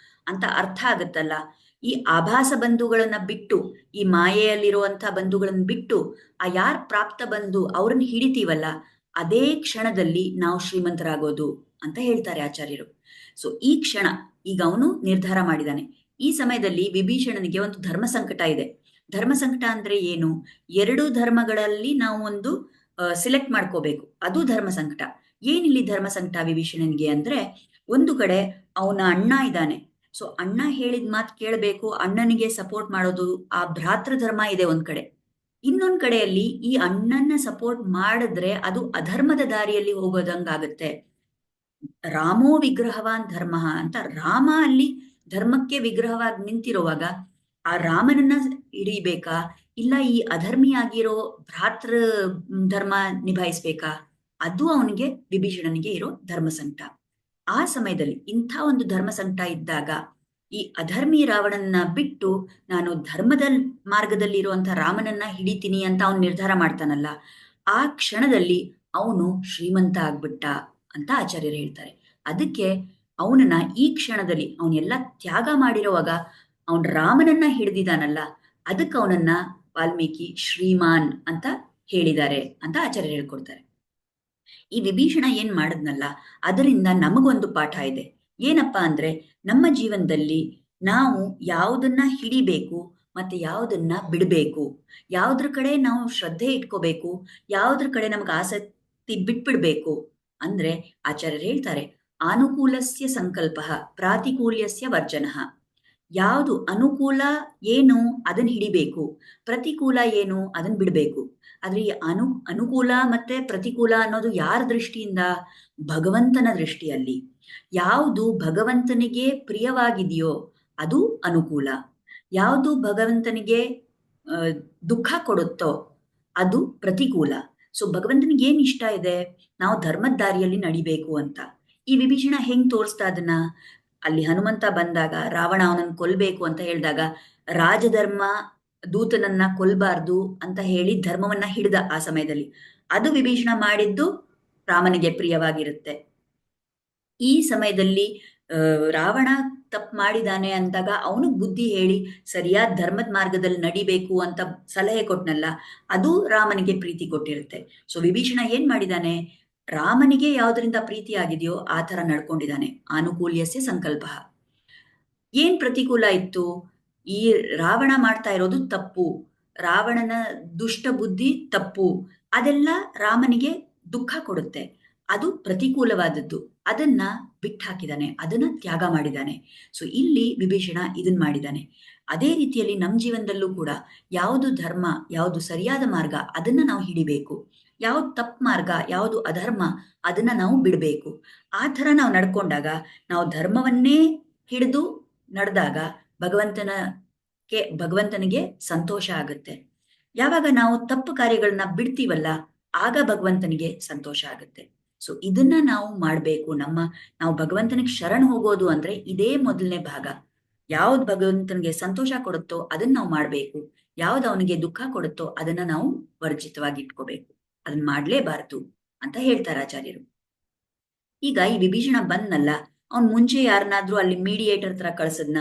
ಅಂತ ಅರ್ಥ ಆಗುತ್ತಲ್ಲ, ಈ ಆಭಾಸ ಬಂಧುಗಳನ್ನ ಬಿಟ್ಟು, ಈ ಮಾಯೆಯಲ್ಲಿರುವಂಥ ಬಂಧುಗಳನ್ನ ಬಿಟ್ಟು ಆ ಯಾರ್ ಪ್ರಾಪ್ತ ಬಂಧು ಅವ್ರನ್ನ ಹಿಡಿತೀವಲ್ಲ, ಅದೇ ಕ್ಷಣದಲ್ಲಿ ನಾವು ಶ್ರೀಮಂತರಾಗೋದು ಅಂತ ಹೇಳ್ತಾರೆ ಆಚಾರ್ಯರು. ಸೊ ಈ ಕ್ಷಣ ಈಗ ಅವನು ನಿರ್ಧಾರ ಮಾಡಿದಾನೆ. ಈ ಸಮಯದಲ್ಲಿ ವಿಭೀಷಣನಿಗೆ ಒಂದು ಧರ್ಮ ಸಂಕಟ ಇದೆ. ಧರ್ಮ ಸಂಕಟ ಅಂದ್ರೆ ಏನು? ಎರಡು ಧರ್ಮಗಳಲ್ಲಿ ನಾವು ಒಂದು ಸಿಲೆಕ್ಟ್ ಮಾಡ್ಕೋಬೇಕು, ಅದು ಧರ್ಮ ಸಂಕಟ. ಏನಿಲ್ಲಿ ಧರ್ಮ ಸಂಕಟ ವಿಭೀಷಣನಿಗೆ ಅಂದ್ರೆ, ಒಂದು ಕಡೆ ಅವನ ಅಣ್ಣ ಇದ್ದಾನೆ, ಸೊ ಅಣ್ಣ ಹೇಳಿದ ಮಾತು ಕೇಳಬೇಕು, ಅಣ್ಣನಿಗೆ ಸಪೋರ್ಟ್ ಮಾಡೋದು, ಆ ಭ್ರಾತೃ ಧರ್ಮ ಇದೆ ಒಂದ್ ಕಡೆ. ಇನ್ನೊಂದ್ ಕಡೆಯಲ್ಲಿ ಈ ಅಣ್ಣನ ಸಪೋರ್ಟ್ ಮಾಡಿದ್ರೆ ಅದು ಅಧರ್ಮದ ದಾರಿಯಲ್ಲಿ ಹೋಗೋದಂಗಾಗತ್ತೆ. ರಾಮೋ ವಿಗ್ರಹವಾನ್ ಧರ್ಮ ಅಂತ, ರಾಮ ಅಲ್ಲಿ ಧರ್ಮಕ್ಕೆ ವಿಗ್ರಹವಾಗಿ ನಿಂತಿರುವಾಗ ಆ ರಾಮನನ್ನ ಹಿಡಿಬೇಕಾ, ಇಲ್ಲ ಈ ಅಧರ್ಮಿಯಾಗಿರೋ ಭ್ರಾತೃ ಧರ್ಮ ನಿಭಾಯಿಸ್ಬೇಕಾ? ಅದು ಅವನಿಗೆ, ವಿಭೀಷಣನಿಗೆ ಇರೋ ಧರ್ಮ ಸಂಕಟ. ಆ ಸಮಯದಲ್ಲಿ ಇಂಥ ಒಂದು ಧರ್ಮ ಸಂಕಟ ಇದ್ದಾಗ ಈ ಅಧರ್ಮಿ ರಾವಣನ್ನ ಬಿಟ್ಟು ನಾನು ಧರ್ಮದ ಮಾರ್ಗದಲ್ಲಿರುವಂಥ ರಾಮನನ್ನ ಹಿಡಿತೀನಿ ಅಂತ ಅವನು ನಿರ್ಧಾರ ಮಾಡ್ತಾನಲ್ಲ, ಆ ಕ್ಷಣದಲ್ಲಿ ಅವನು ಶ್ರೀಮಂತ ಆಗ್ಬಿಟ್ಟ ಅಂತ ಆಚಾರ್ಯರು ಹೇಳ್ತಾರೆ. ಅದಕ್ಕೆ ಅವನನ್ನ ಈ ಕ್ಷಣದಲ್ಲಿ ಅವನೆಲ್ಲ ತ್ಯಾಗ ಮಾಡಿರುವಾಗ ಅವನ್ ರಾಮನನ್ನ ಹಿಡಿದಿದ್ದಾನಲ್ಲ, ಅದಕ್ಕೆ ಅವನನ್ನ ವಾಲ್ಮೀಕಿ ಶ್ರೀಮಾನ್ ಅಂತ ಹೇಳಿದ್ದಾರೆ ಅಂತ ಆಚಾರ್ಯರು ಹೇಳ್ಕೊಡ್ತಾರೆ. ಈ ವಿಭೀಷಣ ಏನ್ ಮಾಡದ್ನಲ್ಲ, ಅದರಿಂದ ನಮಗೊಂದು ಪಾಠ ಇದೆ. ಏನಪ್ಪಾ ಅಂದ್ರೆ, ನಮ್ಮ ಜೀವನದಲ್ಲಿ ನಾವು ಯಾವುದನ್ನ ಹಿಡಿಬೇಕು ಮತ್ತೆ ಯಾವುದನ್ನ ಬಿಡಬೇಕು, ಯಾವುದ್ರ ಕಡೆ ನಾವು ಶ್ರದ್ಧೆ ಇಟ್ಕೋಬೇಕು, ಯಾವುದ್ರ ಕಡೆ ನಮ್ಗೆ ಆಸಕ್ತಿ ಬಿಟ್ಬಿಡ್ಬೇಕು ಅಂದ್ರೆ ಆಚಾರ್ಯರು ಹೇಳ್ತಾರೆ, ಅನುಕೂಲಸ್ಯ ಸಂಕಲ್ಪ ಪ್ರಾತಿಕೂಲ್ಯಸ್ಯ ವರ್ಜನಃ. ಯಾವುದು ಅನುಕೂಲ ಏನು ಅದನ್ನ ಹಿಡಿಬೇಕು, ಪ್ರತಿಕೂಲ ಏನು ಅದನ್ನ ಬಿಡಬೇಕು. ಆದ್ರೆ ಈ ಅನುಕೂಲ ಮತ್ತೆ ಪ್ರತಿಕೂಲ ಅನ್ನೋದು ಯಾರ ದೃಷ್ಟಿಯಿಂದ? ಭಗವಂತನ ದೃಷ್ಟಿಯಲ್ಲಿ. ಯಾವುದು ಭಗವಂತನಿಗೆ ಪ್ರಿಯವಾಗಿದೆಯೋ ಅದು ಅನುಕೂಲ, ಯಾವುದು ಭಗವಂತನಿಗೆ ದುಃಖ ಕೊಡುತ್ತೋ ಅದು ಪ್ರತಿಕೂಲ. ಸೊ ಭಗವಂತನಿಗೆ ಏನ್ ಇಷ್ಟ ಇದೆ? ನಾವು ಧರ್ಮದ ದಾರಿಯಲ್ಲಿ ನಡಿಬೇಕು ಅಂತ. ಈ ವಿಭೀಷಣ ಹೆಂಗ್ ತೋರಿಸ್ತಾ ಅದನ್ನ? ಅಲ್ಲಿ ಹನುಮಂತ ಬಂದಾಗ ರಾವಣ ಅವನನ್ನು ಕೊಲ್ಬೇಕು ಅಂತ ಹೇಳಿದಾಗ ರಾಜಧರ್ಮ ದೂತನನ್ನ ಕೊಲ್ಬಾರ್ದು ಅಂತ ಹೇಳಿ ಧರ್ಮವನ್ನ ಹಿಡಿದ ಆ ಸಮಯದಲ್ಲಿ. ಅದು ವಿಭೀಷಣ ಮಾಡಿದ್ದು ರಾಮನಿಗೆ ಪ್ರಿಯವಾಗಿರುತ್ತೆ. ಈ ಸಮಯದಲ್ಲಿ ರಾವಣ ತಪ್ಪು ಮಾಡಿದಾನೆ ಅಂದಾಗ ಅವನು ಬುದ್ಧಿ ಹೇಳಿ ಸರಿಯಾದ ಧರ್ಮದ ಮಾರ್ಗದಲ್ಲಿ ನಡಿಬೇಕು ಅಂತ ಸಲಹೆ ಕೊಟ್ನಲ್ಲ, ಅದು ರಾಮನಿಗೆ ಪ್ರೀತಿ ಕೊಟ್ಟಿರುತ್ತೆ. ಸೊ ವಿಭೀಷಣ ಏನ್ ಮಾಡಿದಾನೆ? ರಾಮನಿಗೆ ಯಾವುದರಿಂದ ಪ್ರೀತಿ ಆಗಿದೆಯೋ ಆ ತರ ನಡ್ಕೊಂಡಿದ್ದಾನೆ. ಅನುಕೂಲ್ಯಸ್ಯ ಸಂಕಲ್ಪ. ಏನ್ ಪ್ರತಿಕೂಲ ಇತ್ತು? ಈ ರಾವಣ ಮಾಡ್ತಾ ಇರೋದು ತಪ್ಪು, ರಾವಣನ ದುಷ್ಟ ಬುದ್ಧಿ ತಪ್ಪು, ಅದೆಲ್ಲ ರಾಮನಿಗೆ ದುಃಖ ಕೊಡುತ್ತೆ, ಅದು ಪ್ರತಿಕೂಲವಾದದ್ದು. ಅದನ್ನ ಬಿಟ್ಟು ಹಾಕಿದಾನೆ, ಅದನ್ನ ತ್ಯಾಗ ಮಾಡಿದಾನೆ. ಸೊ ಇಲ್ಲಿ ವಿಭೀಷಣ ಇದನ್ ಮಾಡಿದಾನೆ. ಅದೇ ರೀತಿಯಲ್ಲಿ ನಮ್ಮ ಜೀವನದಲ್ಲೂ ಕೂಡ ಯಾವುದು ಧರ್ಮ, ಯಾವುದು ಸರಿಯಾದ ಮಾರ್ಗ ಅದನ್ನ ನಾವು ಹಿಡಿಬೇಕು, ಯಾವ್ದು ತಪ್ಪು ಮಾರ್ಗ, ಯಾವುದು ಅಧರ್ಮ ಅದನ್ನ ನಾವು ಬಿಡಬೇಕು. ಆ ಥರ ನಾವು ನಡ್ಕೊಂಡಾಗ, ನಾವು ಧರ್ಮವನ್ನೇ ಹಿಡಿದು ನಡೆದಾಗ ಭಗವಂತನಿಗೆ ಸಂತೋಷ ಆಗುತ್ತೆ. ಯಾವಾಗ ನಾವು ತಪ್ಪು ಕಾರ್ಯಗಳನ್ನ ಬಿಡ್ತೀವಲ್ಲ, ಆಗ ಭಗವಂತನಿಗೆ ಸಂತೋಷ ಆಗುತ್ತೆ. ಸೊ ಇದನ್ನ ನಾವು ಮಾಡಬೇಕು. ನಾವು ಭಗವಂತನಿಗೆ ಶರಣ್ ಹೋಗೋದು ಅಂದ್ರೆ ಇದೇ ಮೊದಲನೇ ಭಾಗ. ಯಾವ್ದು ಭಗವಂತನಿಗೆ ಸಂತೋಷ ಕೊಡುತ್ತೋ ಅದನ್ನ ನಾವು ಮಾಡ್ಬೇಕು, ಯಾವ್ದು ಅವನಿಗೆ ದುಃಖ ಕೊಡುತ್ತೋ ಅದನ್ನ ನಾವು ವರ್ಜಿತವಾಗಿ ಇಟ್ಕೋಬೇಕು, ಅದನ್ನ ಮಾಡ್ಲೇಬಾರದು ಅಂತ ಹೇಳ್ತಾರೆ ಆಚಾರ್ಯರು. ಈಗ ಈ ವಿಭೀಷಣ ಬಂದ್ನಲ್ಲ, ಅವ್ನ್ ಮುಂಚೆ ಯಾರನ್ನಾದ್ರೂ ಅಲ್ಲಿ ಮೀಡಿಯೇಟರ್ ತರ ಕಳ್ಸದ್ನ?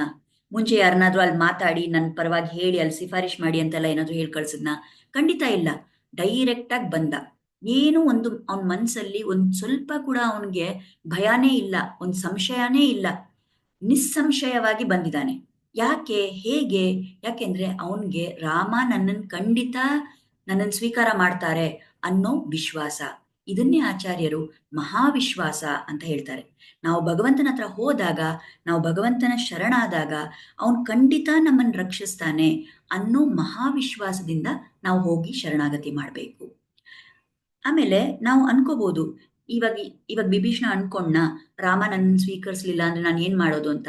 ಮುಂಚೆ ಯಾರನ್ನಾದ್ರೂ ಅಲ್ಲಿ ಮಾತಾಡಿ ನನ್ನ ಪರವಾಗಿ ಹೇಳಿ ಅಲ್ಲಿ ಸಿಫಾರಿಶ್ ಮಾಡಿ ಅಂತೆಲ್ಲ ಏನಾದ್ರು ಹೇಳಿ ಕಳ್ಸದ್ನ? ಖಂಡಿತ ಇಲ್ಲ. ಡೈರೆಕ್ಟ್ ಆಗಿ ಬಂದ. ಏನು ಒಂದು ಅವನ ಮನಸ್ಸಲ್ಲಿ ಒಂದು ಸ್ವಲ್ಪ ಕೂಡ ಅವನಿಗೆ ಭಯನೇ ಇಲ್ಲ, ಒಂದು ಸಂಶಯನೇ ಇಲ್ಲ, ನಿಸ್ಸಂಶಯವಾಗಿ ಬಂದಿದ್ದಾನೆ. ಯಾಕೆ, ಹೇಗೆ? ಯಾಕೆಂದ್ರೆ ಅವನಿಗೆ ರಾಮ ನನ್ನನ್ನು ಸ್ವೀಕಾರ ಮಾಡ್ತಾರೆ ಅನ್ನೋ ವಿಶ್ವಾಸ. ಇದನ್ನೇ ಆಚಾರ್ಯರು ಮಹಾವಿಶ್ವಾಸ ಅಂತ ಹೇಳ್ತಾರೆ. ನಾವು ಭಗವಂತನ ಹತ್ರ ಹೋದಾಗ, ನಾವು ಭಗವಂತನ ಶರಣಾದಾಗ ಅವನು ಖಂಡಿತ ನಮ್ಮನ್ನು ರಕ್ಷಿಸ್ತಾನೆ ಅನ್ನೋ ಮಹಾವಿಶ್ವಾಸದಿಂದ ನಾವು ಹೋಗಿ ಶರಣಾಗತಿ ಮಾಡಬೇಕು. ಆಮೇಲೆ ನಾವು ಅನ್ಕೋಬಹುದು, ಇವಾಗ ಇವಾಗ ವಿಭೀಷಣ ಅನ್ಕೊಂಡ ರಾಮ ನನ್ನ ಸ್ವೀಕರಿಸ್ಲಿಲ್ಲ ಅಂದ್ರೆ ನಾನು ಏನ್ ಮಾಡೋದು ಅಂತ.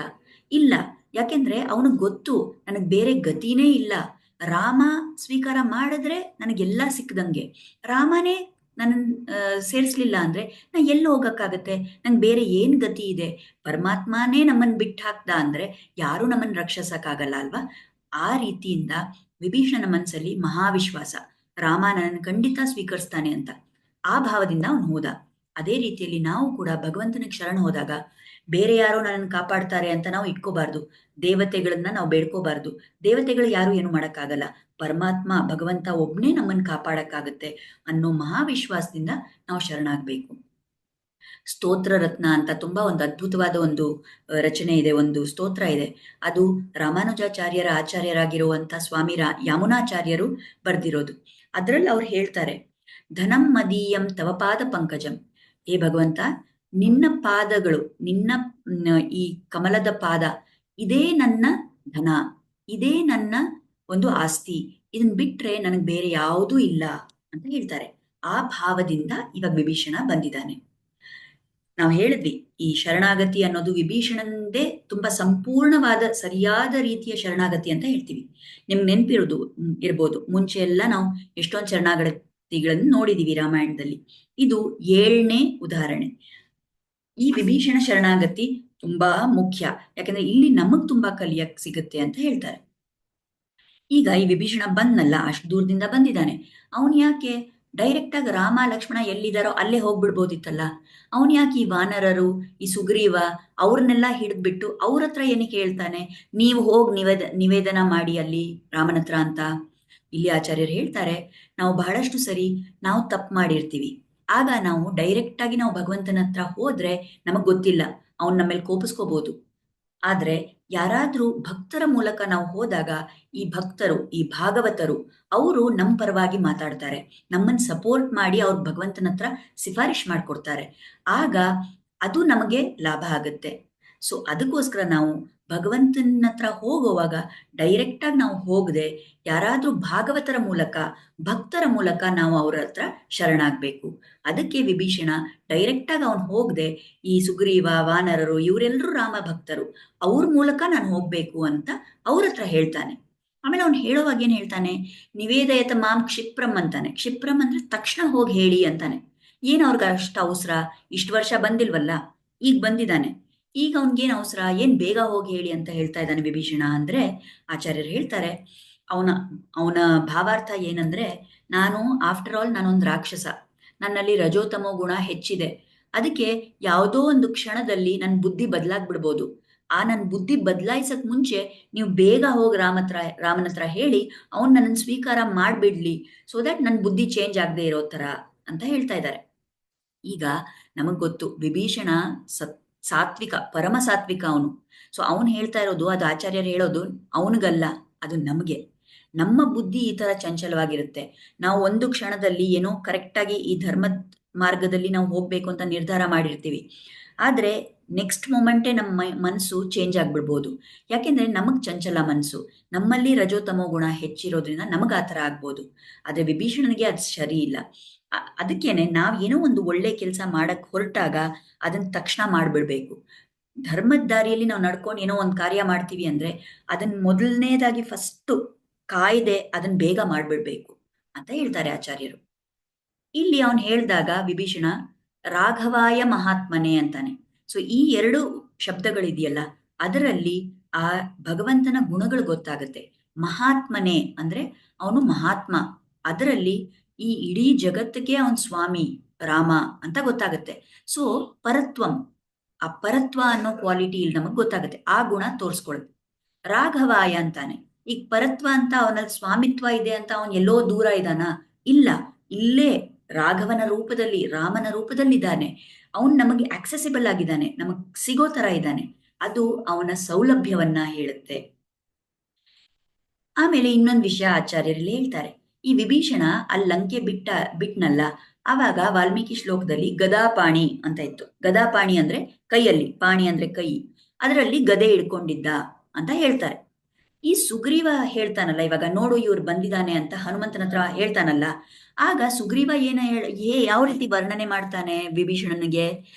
ಇಲ್ಲ, ಯಾಕೆಂದ್ರೆ ಅವನಿಗೆ ಗೊತ್ತು ನನಗೆ ಬೇರೆ ಗತಿನೇ ಇಲ್ಲ. ರಾಮ ಸ್ವೀಕಾರ ಮಾಡಿದ್ರೆ ನನಗೆಲ್ಲ ಸಿಕ್ಕದಂಗೆ, ರಾಮನೇ ನನ್ನ ಸೇರಿಸ್ಲಿಲ್ಲ ಅಂದ್ರೆ ನಾ ಎಲ್ಲಿ ಹೋಗಕ್ಕಾಗತ್ತೆ, ನಂಗೆ ಬೇರೆ ಏನ್ ಗತಿ ಇದೆ? ಪರಮಾತ್ಮನೇ ನಮ್ಮನ್ ಬಿಟ್ಟು ಹಾಕ್ದ ಅಂದ್ರೆ ಯಾರು ನಮ್ಮನ್ನ ರಕ್ಷಿಸಕ್ಕಾಗಲ್ಲ ಅಲ್ವಾ? ಆ ರೀತಿಯಿಂದ ವಿಭೀಷಣನ ಮನಸ್ಸಲ್ಲಿ ಮಹಾವಿಶ್ವಾಸ, ರಾಮ ನನ್ನನ್ನು ಖಂಡಿತ ಸ್ವೀಕರಿಸ್ತಾನೆ ಅಂತ. ಆ ಭಾವದಿಂದ ಅವನು ಹೋದ. ಅದೇ ರೀತಿಯಲ್ಲಿ ನಾವು ಕೂಡ ಭಗವಂತನಿಗೆ ಶರಣ ಹೋದಾಗ ಬೇರೆ ಯಾರೋ ನನ್ನನ್ನು ಕಾಪಾಡ್ತಾರೆ ಅಂತ ನಾವು ಇಟ್ಕೋಬಾರ್ದು. ದೇವತೆಗಳನ್ನ ನಾವು ಬೇಡ್ಕೋಬಾರ್ದು. ದೇವತೆಗಳು ಯಾರು ಏನು ಮಾಡಕ್ಕಾಗಲ್ಲ. ಪರಮಾತ್ಮ ಭಗವಂತ ಒಬ್ನೇ ನಮ್ಮನ್ನು ಕಾಪಾಡಕ್ಕಾಗತ್ತೆ ಅನ್ನೋ ಮಹಾವಿಶ್ವಾಸದಿಂದ ನಾವು ಶರಣಾಗ್ಬೇಕು. ಸ್ತೋತ್ರ ರತ್ನ ಅಂತ ತುಂಬಾ ಒಂದು ಅದ್ಭುತವಾದ ಒಂದು ರಚನೆ ಇದೆ, ಒಂದು ಸ್ತೋತ್ರ ಇದೆ. ಅದು ರಾಮಾನುಜಾಚಾರ್ಯರ ಆಚಾರ್ಯರಾಗಿರುವಂತ ಸ್ವಾಮಿ ಯಾಮುನಾಚಾರ್ಯರು ಬರ್ದಿರೋದು. ಅದ್ರಲ್ಲಿ ಅವ್ರು ಹೇಳ್ತಾರೆ, ಧನಂ ಮದೀಯಂ ತವ ಪಾದ ಪಂಕಜಂ. ಹೇ ಭಗವಂತ, ನಿನ್ನ ಪಾದಗಳು, ನಿನ್ನ ಈ ಕಮಲದ ಪಾದ, ಇದೇ ನನ್ನ ಧನ, ಇದೇ ನನ್ನ ಒಂದು ಆಸ್ತಿ. ಇದನ್ ಬಿಟ್ರೆ ನನಗೆ ಬೇರೆ ಯಾವುದೂ ಇಲ್ಲ ಅಂತ ಹೇಳ್ತಾರೆ. ಆ ಭಾವದಿಂದ ಇವಾಗ ವಿಭೀಷಣ ಬಂದಿದ್ದಾನೆ. ನಾವು ಹೇಳಿದ್ವಿ, ಈ ಶರಣಾಗತಿ ಅನ್ನೋದು ವಿಭೀಷಣಂದೇ ತುಂಬಾ ಸಂಪೂರ್ಣವಾದ ಸರಿಯಾದ ರೀತಿಯ ಶರಣಾಗತಿ ಅಂತ ಹೇಳ್ತೀವಿ. ನಿಮ್ಗೆ ಇರ್ಬೋದು, ಮುಂಚೆ ಎಲ್ಲ ನಾವು ಎಷ್ಟೊಂದು ಶರಣಾಗತಿಗಳನ್ನು ನೋಡಿದೀವಿ ರಾಮಾಯಣದಲ್ಲಿ. ಇದು 7ನೇ ಉದಾಹರಣೆ. ಈ ವಿಭೀಷಣ ಶರಣಾಗತಿ ತುಂಬಾ ಮುಖ್ಯ, ಯಾಕಂದ್ರೆ ಇಲ್ಲಿ ನಮಗ್ ತುಂಬಾ ಕಲಿಯಕ್ ಸಿಗುತ್ತೆ ಅಂತ ಹೇಳ್ತಾರೆ. ಈಗ ಈ ವಿಭೀಷಣ ಬಂದ್ನಲ್ಲ, ಅಷ್ಟು ದೂರದಿಂದ ಬಂದಿದ್ದಾನೆ, ಅವನ್ ಯಾಕೆ ಡೈರೆಕ್ಟ್ ಆಗಿ ರಾಮ ಲಕ್ಷ್ಮಣ ಎಲ್ಲಿದ್ದಾರೋ ಅಲ್ಲೇ ಹೋಗ್ಬಿಡ್ಬೋದಿತ್ತಲ್ಲ? ಅವನ್ ಯಾಕೆ ಈ ವಾನರರು, ಈ ಸುಗ್ರೀವ ಅವ್ರನ್ನೆಲ್ಲ ಹಿಡಿದ್ಬಿಟ್ಟು ಅವ್ರ ಹತ್ರ ಏನಕ್ಕೆ ಹೇಳ್ತಾನೆ, ನೀವು ಹೋಗಿ ನಿವೇದನ ಮಾಡಿ ಅಲ್ಲಿ ರಾಮನ ಹತ್ರ ಅಂತ? ಇಲ್ಲಿ ಆಚಾರ್ಯರು ಹೇಳ್ತಾರೆ, ನಾವು ಬಹಳಷ್ಟು ಸರಿ ನಾವು ತಪ್ಪು ಮಾಡಿರ್ತೀವಿ. ಆಗ ನಾವು ಡೈರೆಕ್ಟ್ ಆಗಿ ನಾವು ಭಗವಂತನ ಹತ್ರ ಹೋದ್ರೆ ನಮಗ್ ಗೊತ್ತಿಲ್ಲ, ಅವನ್ ನಮ್ಮೇಲೆ ಕೋಪಿಸ್ಕೋಬಹುದು. ಆದ್ರೆ ಯಾರಾದ್ರೂ ಭಕ್ತರ ಮೂಲಕ ನಾವು ಹೋದಾಗ, ಈ ಭಕ್ತರು, ಈ ಭಾಗವತರು, ಅವರು ನಮ್ಮ ಪರವಾಗಿ ಮಾತಾಡ್ತಾರೆ, ನಮ್ಮನ್ನ ಸಪೋರ್ಟ್ ಮಾಡಿ ಅವ್ರ ಭಗವಂತನ ಹತ್ರ ಶಿಫಾರಿಶ್ ಮಾಡ್ಕೊಡ್ತಾರೆ. ಆಗ ಅದು ನಮಗೆ ಲಾಭ ಆಗುತ್ತೆ. ಸೊ ಅದಕ್ಕೋಸ್ಕರ ನಾವು ಭಗವಂತನ ಹತ್ರ ಹೋಗುವಾಗ ಡೈರೆಕ್ಟ್ ಆಗಿ ನಾವು ಹೋಗದೆ, ಯಾರಾದ್ರೂ ಭಾಗವತರ ಮೂಲಕ, ಭಕ್ತರ ಮೂಲಕ ನಾವು ಅವ್ರ ಹತ್ರ ಶರಣಾಗ್ಬೇಕು. ಅದಕ್ಕೆ ವಿಭೀಷಣ ಡೈರೆಕ್ಟ್ ಆಗಿ ಅವನು ಹೋಗದೆ, ಈ ಸುಗ್ರೀವ, ವಾನರರು ಇವರೆಲ್ಲರೂ ರಾಮ ಭಕ್ತರು, ಅವ್ರ ಮೂಲಕ ನಾನು ಹೋಗ್ಬೇಕು ಅಂತ ಅವ್ರ ಹತ್ರ ಹೇಳ್ತಾನೆ. ಆಮೇಲೆ ಅವ್ನು ಹೇಳುವಾಗ ಏನ್ ಹೇಳ್ತಾನೆ, ನಿವೇದಯತ ಮಾಂ ಕ್ಷಿಪ್ರಂ ಅಂತಾನೆ. ಕ್ಷಿಪ್ರಂ ಅಂದ್ರೆ ತಕ್ಷಣ ಹೋಗಿ ಹೇಳಿ ಅಂತಾನೆ. ಏನ್ ಅವ್ರಿಗೆ ಅಷ್ಟು ಅವಸರ? ಇಷ್ಟು ವರ್ಷ ಬಂದಿಲ್ವಲ್ಲ, ಈಗ ಬಂದಿದ್ದಾನೆ, ಈಗ ಅವನ್ಗೇನ್ ಅವಸರ, ಏನ್ ಬೇಗ ಹೋಗಿ ಹೇಳಿ ಅಂತ ಹೇಳ್ತಾ ಇದ್ದಾನೆ ವಿಭೀಷಣ ಅಂದ್ರೆ, ಆಚಾರ್ಯರು ಹೇಳ್ತಾರೆ, ಅವನ ಅವನ ಭಾವಾರ್ಥ ಏನಂದ್ರೆ, ನಾನು ಆಫ್ಟರ್ ಆಲ್ ನಾನೊಂದು ರಾಕ್ಷಸ, ನನ್ನಲ್ಲಿ ರಜೋತಮೋ ಗುಣ ಹೆಚ್ಚಿದೆ. ಅದಕ್ಕೆ ಯಾವುದೋ ಒಂದು ಕ್ಷಣದಲ್ಲಿ ನನ್ನ ಬುದ್ಧಿ ಬದಲಾಗ್ಬಿಡ್ಬೋದು. ಆ ನನ್ನ ಬುದ್ಧಿ ಬದಲಾಯಿಸಕ್ ಮುಂಚೆ ನೀವು ಬೇಗ ಹೋಗಿ ರಾಮನ ಹತ್ರ ಹೇಳಿ ಅವನ್ ನನ್ನನ್ನು ಸ್ವೀಕಾರ ಮಾಡ್ಬಿಡ್ಲಿ, ಸೊ ದಟ್ ನನ್ನ ಬುದ್ಧಿ ಚೇಂಜ್ ಆಗದೆ ಇರೋ ತರ ಅಂತ ಹೇಳ್ತಾ ಇದ್ದಾರೆ. ಈಗ ನಮಗ್ ಗೊತ್ತು, ವಿಭೀಷಣ ಸಾತ್ವಿಕ, ಪರಮ ಸಾತ್ವಿಕ ಅವನು. ಸೊ ಅವನು ಹೇಳ್ತಾ ಇರೋದು, ಅದು ಆಚಾರ್ಯರು ಹೇಳೋದು ಅವನಿಗಲ್ಲ, ಅದು ನಮಗೆ. ನಮ್ಮ ಬುದ್ಧಿ ಈ ತರ ಚಂಚಲವಾಗಿರುತ್ತೆ. ನಾವು ಒಂದು ಕ್ಷಣದಲ್ಲಿ ಏನೋ ಕರೆಕ್ಟಾಗಿ ಈ ಧರ್ಮದ ಮಾರ್ಗದಲ್ಲಿ ನಾವು ಹೋಗ್ಬೇಕು ಅಂತ ನಿರ್ಧಾರ ಮಾಡಿರ್ತೀವಿ, ಆದ್ರೆ ನೆಕ್ಸ್ಟ್ ಮೊಮೆಂಟೇ ನಮ್ಮ ಮನಸ್ಸು ಚೇಂಜ್ ಆಗ್ಬಿಡ್ಬೋದು. ಯಾಕೆಂದ್ರೆ ನಮಗ್ ಚಂಚಲ ಮನಸ್ಸು, ನಮ್ಮಲ್ಲಿ ರಜೋತಮೋ ಗುಣ ಹೆಚ್ಚಿರೋದ್ರಿಂದ ನಮಗ್ ಆ ಥರ ಆಗ್ಬೋದು. ಆದ್ರೆ ವಿಭೀಷಣನಿಗೆ ಅದು ಸರಿ ಇಲ್ಲ. ಅದಕ್ಕೇನೆ ನಾವ್ ಏನೋ ಒಂದು ಒಳ್ಳೆ ಕೆಲಸ ಮಾಡಕ್ ಹೊರಟಾಗ ಅದನ್ನ ತಕ್ಷಣ ಮಾಡ್ಬಿಡ್ಬೇಕು. ಧರ್ಮದ ದಾರಿಯಲ್ಲಿ ನಾವು ನಡ್ಕೊಂಡು ಏನೋ ಒಂದು ಕಾರ್ಯ ಮಾಡ್ತೀವಿ ಅಂದ್ರೆ ಅದನ್ನ ಮೊದಲನೇದಾಗಿ ಫಸ್ಟ್ ಕಾಯ್ದೆ ಅದನ್ನ ಬೇಗ ಮಾಡ್ಬಿಡ್ಬೇಕು ಅಂತ ಹೇಳ್ತಾರೆ ಆಚಾರ್ಯರು. ಇಲ್ಲಿ ಅವನು ಹೇಳಿದಾಗ ವಿಭೀಷಣ ರಾಘವಾಯ ಮಹಾತ್ಮನೆ ಅಂತಾನೆ. ಸೊ ಈ ಎರಡು ಶಬ್ದಗಳಿದೆಯಲ್ಲ, ಅದರಲ್ಲಿ ಆ ಭಗವಂತನ ಗುಣಗಳು ಗೊತ್ತಾಗುತ್ತೆ. ಮಹಾತ್ಮನೆ ಅಂದ್ರೆ ಅವನು ಮಹಾತ್ಮ, ಅದರಲ್ಲಿ ಈ ಇಡೀ ಜಗತ್ತಿಗೆ ಅವನ್ ಸ್ವಾಮಿ ರಾಮ ಅಂತ ಗೊತ್ತಾಗುತ್ತೆ. ಸೊ ಪರತ್ವಂ, ಆ ಪರತ್ವ ಅನ್ನೋ ಕ್ವಾಲಿಟಿ ಇಲ್ಲಿ ನಮಗ್ ಗೊತ್ತಾಗುತ್ತೆ, ಆ ಗುಣ ತೋರಿಸ್ಕೊಳುತ್ತೆ. ರಾಘವಾಯ ಅಂತಾನೆ. ಈಗ ಪರತ್ವ ಅಂತ ಅವನಲ್ಲಿ ಸ್ವಾಮಿತ್ವ ಇದೆ ಅಂತ ಅವನ್ ಎಲ್ಲೋ ದೂರ ಇದ್ದಾನ? ಇಲ್ಲ, ಇಲ್ಲೇ ರಾಘವನ ರೂಪದಲ್ಲಿ, ರಾಮನ ರೂಪದಲ್ಲಿದ್ದಾನೆ. ಅವನು ನಮಗೆ ಆಕ್ಸೆಸಿಬಲ್ ಆಗಿದ್ದಾನೆ, ನಮಗ್ ಸಿಗೋ ತರ ಇದ್ದಾನೆ. ಅದು ಅವನ ಸೌಲಭ್ಯವನ್ನ ಹೇಳುತ್ತೆ. ಆಮೇಲೆ ಇನ್ನೊಂದು ವಿಷಯ ಆಚಾರ್ಯರಲ್ಲಿ ಹೇಳ್ತಾರೆ. ಈ ವಿಭೀಷಣ ಅಲ್ಲಿ ಲಂಕೆ ಬಿಟ್ನಲ್ಲ, ಆವಾಗ ವಾಲ್ಮೀಕಿ ಶ್ಲೋಕದಲ್ಲಿ ಗದಾಪಾಣಿ ಅಂತ ಇತ್ತು. ಗದಾಪಾಣಿ ಅಂದ್ರೆ ಕೈಯಲ್ಲಿ, ಪಾಣಿ ಅಂದ್ರೆ ಕೈ, ಅದರಲ್ಲಿ ಗದೆ ಹಿಡ್ಕೊಂಡಿದ್ದ ಅಂತ ಹೇಳ್ತಾರೆ. ಈ ಸುಗ್ರೀವ ಹೇಳ್ತಾನಲ್ಲ, ಇವಾಗ ನೋಡು ಇವ್ರು ಬಂದಿದ್ದಾನೆ ಅಂತ ಹನುಮಂತನ ಹತ್ರ ಹೇಳ್ತಾನಲ್ಲ, ಆಗ ಸುಗ್ರೀವ ಯಾವ ರೀತಿ ವರ್ಣನೆ ಮಾಡ್ತಾನೆ ವಿಭೀಷಣನಿಗೆ?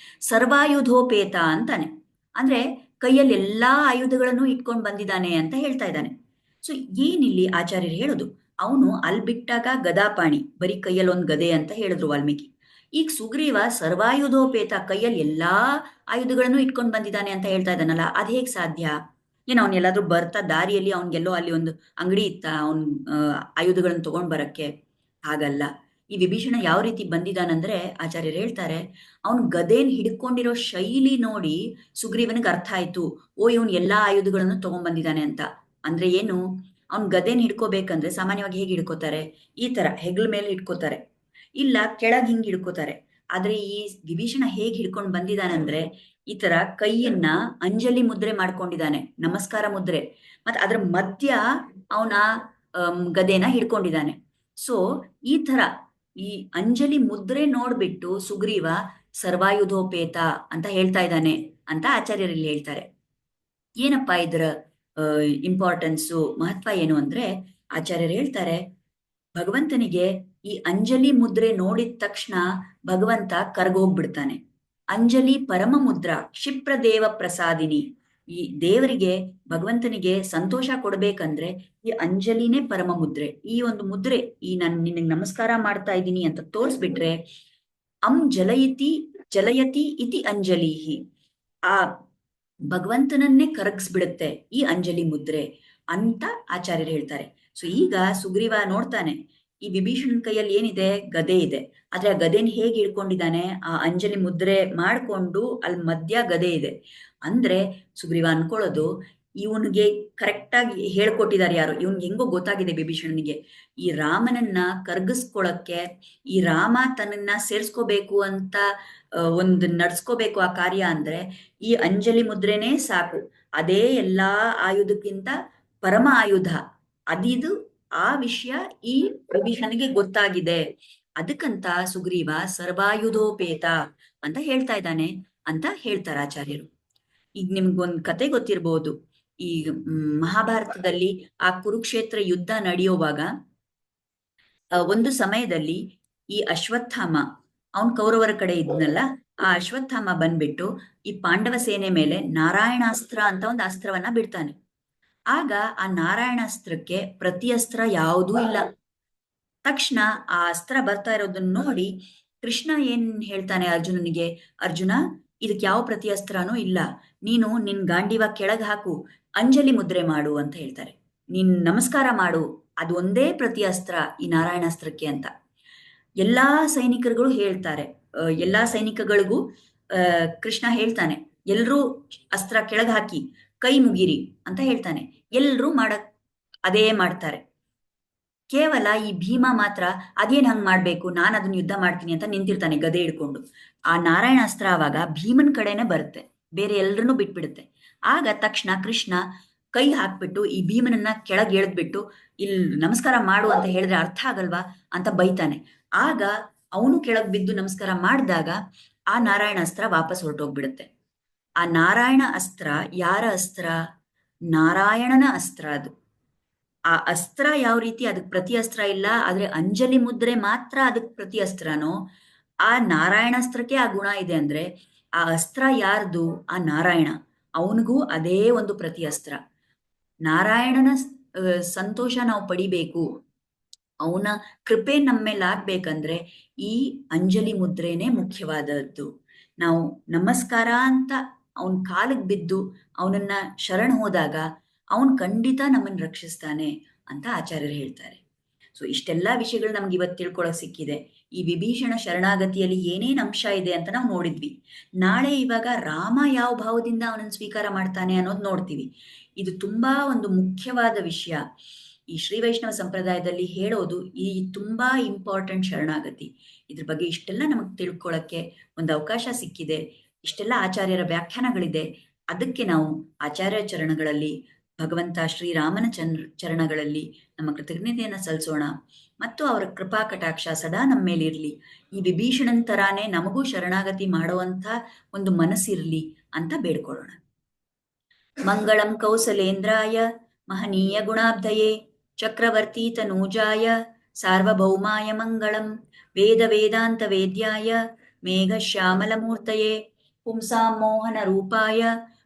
ಸರ್ವಾಯುಧೋಪೇತ ಅಂತಾನೆ. ಅಂದ್ರೆ ಕೈಯಲ್ಲಿ ಎಲ್ಲಾ ಆಯುಧಗಳನ್ನು ಇಟ್ಕೊಂಡು ಬಂದಿದ್ದಾನೆ ಅಂತ ಹೇಳ್ತಾ ಇದ್ದಾನೆ. ಸೊ ಏನಿಲ್ಲಿ ಆಚಾರ್ಯರು ಹೇಳೋದು, ಅವನು ಅಲ್ಲಿ ಬಿಟ್ಟಾಗ ಗದಾಪಾಣಿ, ಬರೀ ಕೈಯಲ್ಲಿ ಒಂದು ಗದೆ ಅಂತ ಹೇಳಿದ್ರು ವಾಲ್ಮೀಕಿ. ಈಗ ಸುಗ್ರೀವ ಸರ್ವಾಯುಧೋಪೇತ, ಕೈಯಲ್ಲಿ ಎಲ್ಲಾ ಆಯುಧಗಳನ್ನು ಇಟ್ಕೊಂಡು ಬಂದಿದ್ದಾನೆ ಅಂತ ಹೇಳ್ತಾ ಇದ್ದಾನಲ್ಲ, ಅದ್ ಹೇಗ್ ಸಾಧ್ಯ? ಏನ್ ಅವ್ನ್ ಎಲ್ಲಾದ್ರೂ ಬರ್ತಾ ದಾರಿಯಲ್ಲಿ ಅವ್ನಿಗೆಲ್ಲೋ ಅಲ್ಲಿ ಒಂದು ಅಂಗಡಿ ಇತ್ತ ಅವ್ನ್ ಆಯುಧಗಳನ್ನ ತಗೊಂಡ್ ಬರಕ್ಕೆ? ಹಾಗಲ್ಲ. ಈ ವಿಭೀಷಣ ಯಾವ ರೀತಿ ಬಂದಿದ್ದಾನಂದ್ರೆ ಆಚಾರ್ಯರು ಹೇಳ್ತಾರೆ, ಅವನ್ ಗದೇನ್ ಹಿಡ್ಕೊಂಡಿರೋ ಶೈಲಿ ನೋಡಿ ಸುಗ್ರೀವನಿಗೆ ಅರ್ಥ ಆಯ್ತು, ಓ ಇವನ್ ಎಲ್ಲಾ ಆಯುಧಗಳನ್ನು ತಗೊಂಡ್ ಬಂದಿದ್ದಾನೆ ಅಂತ. ಅಂದ್ರೆ ಏನು, ಅವ್ನ್ ಗದೇನ್ ಹಿಡ್ಕೋಬೇಕಂದ್ರೆ ಸಾಮಾನ್ಯವಾಗಿ ಹೇಗೆ ಹಿಡ್ಕೋತಾರೆ? ಈ ತರ ಹೆಗಲ ಮೇಲೆ ಹಿಡ್ಕೋತಾರೆ, ಇಲ್ಲ ಕೆಳಗ್ ಹಿಂಗ್ ಹಿಡ್ಕೋತಾರೆ. ಆದ್ರೆ ಈ ವಿಭೀಷಣ ಹೇಗ್ ಹಿಡ್ಕೊಂಡ್ ಬಂದಿದ್ದಾನಂದ್ರೆ ಈ ತರ ಕೈಯನ್ನ ಅಂಜಲಿ ಮುದ್ರೆ ಮಾಡ್ಕೊಂಡಿದ್ದಾನೆ, ನಮಸ್ಕಾರ ಮುದ್ರೆ, ಮತ್ತೆ ಅದ್ರ ಮಧ್ಯ ಅವನ ಗದೆನ ಹಿಡ್ಕೊಂಡಿದ್ದಾನೆ. ಸೊ ಈ ತರ ಈ ಅಂಜಲಿ ಮುದ್ರೆ ನೋಡ್ಬಿಟ್ಟು ಸುಗ್ರೀವ ಸರ್ವಾಯುಧೋಪೇತ ಅಂತ ಹೇಳ್ತಾ ಇದ್ದಾನೆ ಅಂತ ಆಚಾರ್ಯರಲ್ಲಿ ಹೇಳ್ತಾರೆ. ಏನಪ್ಪಾ ಇದರ ಇಂಪಾರ್ಟೆನ್ಸು, ಮಹತ್ವ ಏನು ಅಂದ್ರೆ ಆಚಾರ್ಯರು ಹೇಳ್ತಾರೆ, ಭಗವಂತನಿಗೆ ಈ ಅಂಜಲಿ ಮುದ್ರೆ ನೋಡಿದ ತಕ್ಷಣ ಭಗವಂತ ಕರ್ಗೋಗ್ಬಿಡ್ತಾನೆ. ಅಂಜಲಿ ಪರಮ ಮುದ್ರಾ ಕ್ಷಿಪ್ರ ದೇವ ಪ್ರಸಾದಿನಿ. ಈ ದೇವರಿಗೆ, ಭಗವಂತನಿಗೆ ಸಂತೋಷ ಕೊಡ್ಬೇಕಂದ್ರೆ ಈ ಅಂಜಲಿನೇ ಪರಮ ಮುದ್ರೆ. ಈ ಒಂದು ಮುದ್ರೆ, ಈ ನಾನು ನಿನಗೆ ನಮಸ್ಕಾರ ಮಾಡ್ತಾ ಇದ್ದೀನಿ ಅಂತ ತೋರಿಸ್ಬಿಟ್ರೆ, ಜಲಯತಿ ಇತಿ ಅಂಜಲಿಹಿ, ಆ ಭಗವಂತನನ್ನೇ ಕರಗಿಸ್ಬಿಡುತ್ತೆ ಈ ಅಂಜಲಿ ಮುದ್ರೆ ಅಂತ ಆಚಾರ್ಯರು ಹೇಳ್ತಾರೆ. ಸೊ ಈಗ ಸುಗ್ರೀವ ನೋಡ್ತಾನೆ, ಈ ವಿಭೀಷಣನ್ ಕೈಯಲ್ಲಿ ಏನಿದೆ? ಗದೆ ಇದೆ. ಆದ್ರೆ ಆ ಗದೆನ ಹೇಗೆ ಹಿಡ್ಕೊಂಡಿದ್ದಾನೆ? ಆ ಅಂಜಲಿ ಮುದ್ರೆ ಮಾಡ್ಕೊಂಡು ಅಲ್ಲಿ ಮಧ್ಯ ಗದೆ ಇದೆ. ಅಂದ್ರೆ ಸುಗ್ರೀವ ಅನ್ಕೊಳ್ಳೋದು, ಇವನ್ಗೆ ಕರೆಕ್ಟ್ ಆಗಿ ಹೇಳ್ಕೊಟ್ಟಿದ್ದಾರೆ ಯಾರು, ಇವನ್ಗೆ ಹೆಂಗೋ ಗೊತ್ತಾಗಿದೆ ವಿಭೀಷಣನಿಗೆ, ಈ ರಾಮನನ್ನ ಕರ್ಗಿಸ್ಕೊಳಕ್ಕೆ, ಈ ರಾಮ ತನ್ನನ್ನ ಸೇರ್ಸ್ಕೋಬೇಕು ಅಂತ ಒಂದು ನಡ್ಸ್ಕೋಬೇಕು ಆ ಕಾರ್ಯ ಅಂದ್ರೆ ಈ ಅಂಜಲಿ ಮುದ್ರೆನೇ ಸಾಕು. ಅದೇ ಎಲ್ಲಾ ಆಯುಧಕ್ಕಿಂತ ಪರಮ ಆಯುಧ ಅದಿದು. ಆ ವಿಷಯ ಈ ವಿಭೀಷಣನಿಗೆ ಗೊತ್ತಾಗಿದೆ. ಅದಕ್ಕಂತ ಸುಗ್ರೀವ ಸರ್ವಾಯುಧೋಪೇತ ಅಂತ ಹೇಳ್ತಾ ಇದ್ದಾನೆ ಅಂತ ಹೇಳ್ತಾರೆ ಆಚಾರ್ಯರು. ಈಗ ನಿಮ್ಗೊಂದ್ ಕತೆ ಗೊತ್ತಿರ್ಬೋದು. ಈ ಮಹಾಭಾರತದಲ್ಲಿ ಆ ಕುರುಕ್ಷೇತ್ರ ಯುದ್ಧ ನಡೆಯುವಾಗ ಒಂದು ಸಮಯದಲ್ಲಿ ಈ ಅಶ್ವತ್ಥಾಮ, ಅವನ್ ಕೌರವರ ಕಡೆ ಇದ್ನಲ್ಲ, ಆ ಅಶ್ವತ್ಥಾಮ ಬಂದ್ಬಿಟ್ಟು ಈ ಪಾಂಡವ ಸೇನೆ ಮೇಲೆ ನಾರಾಯಣಾಸ್ತ್ರ ಅಂತ ಒಂದು ಅಸ್ತ್ರವನ್ನ ಬಿಡ್ತಾನೆ. ಆಗ ಆ ನಾರಾಯಣಾಸ್ತ್ರಕ್ಕೆ ಪ್ರತಿ ಅಸ್ತ್ರ ಯಾವುದೂ ಇಲ್ಲ. ತಕ್ಷಣ ಆ ಅಸ್ತ್ರ ಬರ್ತಾ ಇರೋದನ್ನ ನೋಡಿ ಕೃಷ್ಣ ಏನ್ ಹೇಳ್ತಾನೆ ಅರ್ಜುನನಿಗೆ, ಅರ್ಜುನ ಇದಕ್ಕೆ ಯಾವ ಪ್ರತಿ ಅಸ್ತ್ರನೂ ಇಲ್ಲ, ನೀನು ನಿನ್ ಗಾಂಡಿವ ಕೆಳಗ್ ಹಾಕು, ಅಂಜಲಿ ಮುದ್ರೆ ಮಾಡು ಅಂತ ಹೇಳ್ತಾರೆ. ನೀನ್ ನಮಸ್ಕಾರ ಮಾಡು, ಅದು ಒಂದೇ ಪ್ರತಿ ಅಸ್ತ್ರ ಈ ನಾರಾಯಣಾಸ್ತ್ರಕ್ಕೆ ಅಂತ ಎಲ್ಲಾ ಸೈನಿಕರುಗಳು ಹೇಳ್ತಾರೆ. ಎಲ್ಲಾ ಸೈನಿಕಗಳಿಗೂ ಕೃಷ್ಣ ಹೇಳ್ತಾನೆ, ಎಲ್ರೂ ಅಸ್ತ್ರ ಕೆಳಗ್ ಹಾಕಿ ಕೈ ಮುಗಿರಿ ಅಂತ ಹೇಳ್ತಾನೆ. ಎಲ್ರೂ ಅದೇ ಮಾಡ್ತಾರೆ. ಕೇವಲ ಈ ಭೀಮ ಮಾತ್ರ ಅದೇನ್ ಹಂಗ್ ಮಾಡ್ಬೇಕು, ನಾನು ಅದನ್ನ ಯುದ್ಧ ಮಾಡ್ತೀನಿ ಅಂತ ನಿಂತಿರ್ತಾನೆ ಗದೆ ಹಿಡ್ಕೊಂಡು. ಆ ನಾರಾಯಣಾಸ್ತ್ರ ಆವಾಗ ಭೀಮನ್ ಕಡೆನೆ ಬರುತ್ತೆ, ಬೇರೆ ಎಲ್ರನ್ನೂ ಬಿಟ್ಬಿಡುತ್ತೆ. ಆಗ ತಕ್ಷಣ ಕೃಷ್ಣ ಕೈ ಹಾಕ್ಬಿಟ್ಟು ಈ ಭೀಮನನ್ನ ಕೆಳಗೆ ಎಳೆದ್ಬಿಟ್ಟು, ಇಲ್ಲಿ ನಮಸ್ಕಾರ ಮಾಡು ಅಂತ ಹೇಳಿದ್ರೆ ಅರ್ಥ ಆಗಲ್ವಾ ಅಂತ ಬೈತಾನೆ. ಆಗ ಅವನು ಕೆಳಗ್ ಬಿದ್ದು ನಮಸ್ಕಾರ ಮಾಡಿದಾಗ ಆ ನಾರಾಯಣಾಸ್ತ್ರ ವಾಪಸ್ ಹೊರಟೋಗ್ಬಿಡುತ್ತೆ. ಆ ನಾರಾಯಣ ಅಸ್ತ್ರ ಯಾರ ಅಸ್ತ್ರ? ನಾರಾಯಣನ ಅಸ್ತ್ರ ಅದು. ಆ ಅಸ್ತ್ರ ಯಾವ ರೀತಿ ಅದಕ್ಕೆ ಪ್ರತಿ ಅಸ್ತ್ರ ಇಲ್ಲ, ಆದ್ರೆ ಅಂಜಲಿ ಮುದ್ರೆ ಮಾತ್ರ ಅದಕ್ಕೆ ಪ್ರತಿ ಅಸ್ತ್ರನೋ, ಆ ನಾರಾಯಣಾಸ್ತ್ರಕ್ಕೆ ಆ ಗುಣ ಇದೆ ಅಂದ್ರೆ ಆ ಅಸ್ತ್ರ ಯಾರ್ದು? ಆ ನಾರಾಯಣ, ಅವನಿಗೂ ಅದೇ ಒಂದು ಪ್ರತಿ ಅಸ್ತ್ರ. ನಾರಾಯಣನ ಸಂತೋಷ ನಾವು ಪಡಿಬೇಕು, ಅವನ ಕೃಪೆ ನಮ್ಮೇಲೆ ಆಗ್ಬೇಕಂದ್ರೆ ಈ ಅಂಜಲಿ ಮುದ್ರೆನೇ ಮುಖ್ಯವಾದದ್ದು. ನಾವು ನಮಸ್ಕಾರ ಅಂತ ಅವನ್ ಕಾಲಿಗೆ ಬಿದ್ದು ಅವನನ್ನ ಶರಣ್ ಹೋದಾಗ ಅವನ್ ಖಂಡಿತ ನಮ್ಮನ್ನ ರಕ್ಷಿಸ್ತಾನೆ ಅಂತ ಆಚಾರ್ಯರು ಹೇಳ್ತಾರೆ. ಸೊ ಇಷ್ಟೆಲ್ಲಾ ವಿಷಯಗಳು ನಮ್ಗೆ ಇವತ್ತು ತಿಳ್ಕೊಳಕ್ ಸಿಕ್ಕಿದೆ. ಈ ವಿಭೀಷಣ ಶರಣಾಗತಿಯಲ್ಲಿ ಏನೇನ್ ಅಂಶ ಇದೆ ಅಂತ ನಾವು ನೋಡಿದ್ವಿ. ನಾಳೆ ಇವಾಗ ರಾಮ ಯಾವ ಭಾವದಿಂದ ಅವನನ್ನು ಸ್ವೀಕಾರ ಮಾಡ್ತಾನೆ ಅನ್ನೋದು ನೋಡ್ತೀವಿ. ಇದು ತುಂಬಾ ಒಂದು ಮುಖ್ಯವಾದ ವಿಷಯ. ಈ ಶ್ರೀ ವೈಷ್ಣವ ಸಂಪ್ರದಾಯದಲ್ಲಿ ಹೇಳೋದು ಈ ತುಂಬಾ ಇಂಪಾರ್ಟೆಂಟ್ ಶರಣಾಗತಿ. ಇದ್ರ ಬಗ್ಗೆ ಇಷ್ಟೆಲ್ಲ ನಮಗೆ ತಿಳ್ಕೊಳ್ಳೋಕ್ಕೆ ಒಂದು ಅವಕಾಶ ಸಿಕ್ಕಿದೆ. ಇಷ್ಟೆಲ್ಲ ಆಚಾರ್ಯರ ವ್ಯಾಖ್ಯಾನಗಳಿದೆ. ಅದಕ್ಕೆ ನಾವು ಆಚಾರ್ಯ ಚರಣಗಳಲ್ಲಿ, ಭಗವಂತ ಶ್ರೀರಾಮನ ಚರಣಗಳಲ್ಲಿ ನಮ್ಮ ಕೃತಜ್ಞತೆಯನ್ನು ಸಲ್ಲಿಸೋಣ. ಮತ್ತು ಅವರ ಕೃಪಾ ಕಟಾಕ್ಷ ಸದಾ ನಮ್ಮ ಮೇಲಿರಲಿ. ಈ ವಿಭೀಷಣನ್ ತರಾನೇ ನಮಗೂ ಶರಣಾಗತಿ ಮಾಡುವಂಥ ಒಂದು ಮನಸ್ಸಿರಲಿ ಅಂತ ಬೇಡ್ಕೊಳ್ಳೋಣ. ಮಂಗಳಂ ಕೌಸಲೇಂದ್ರಾಯ ಮಹನೀಯ ಗುಣಾಬ್ಧಯೇ ಚಕ್ರವರ್ತಿ ತನೂಜಾಯ ಸಾರ್ವಭೌಮಾಯ ಮಂಗಳಂ. ವೇದ ವೇದಾಂತ ವೇದ್ಯಾಯ ಮೇಘಶ್ಯಾಮಲಮೂರ್ತಯೇ ಪುಂಸಾಂ ಮೋಹನ ರೂಪಾಯ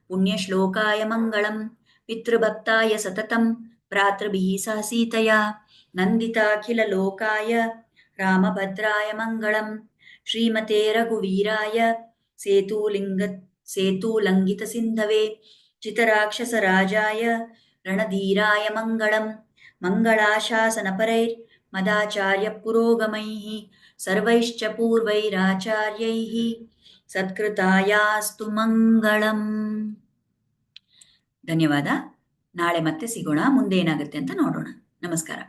ಪುಣ್ಯಶ್ಲೋಕಾಯ ಮಂಗಳಂ. ಪಿತೃಭಕ್ತಾಯ ಸತತಂ ಭ್ರಾತೃಭಿಃ ಸಹ ಸೀತಯಾ ನಂದಿತಾಖಿಲ ಲೋಕಾಯ ರಾಮಭದ್ರಾಯ ಮಂಗಳಂ. ಶ್ರೀಮತೆ ರಘುವೀರಾಯ ಸೇತೂಲಂಘಿತ ಸಿಂಧವೇ ಚಿತರಾಕ್ಷಸರಾಜಾಯ ರಣಧೀರಾಯ ಮಂಗಳಂ. ಮಂಗಳಾಶಾಸನಪರೈರ್ ಮದಾಚಾರ್ಯ ಪುರೋಗಮೈಃ ಸರ್ವೈಶ್ಚ ಪೂರ್ವೈರಾಚಾರ್ಯೈಃ ಸತ್ಕೃತಾಯಾಸ್ತು ಮಂಗಳಂ. ಧನ್ಯವಾದ. ನಾಳೆ ಮತ್ತೆ ಸಿಗೋಣ. ಮುಂದೆ ಏನಾಗುತ್ತೆ ಅಂತ ನೋಡೋಣ. ನಮಸ್ಕಾರ.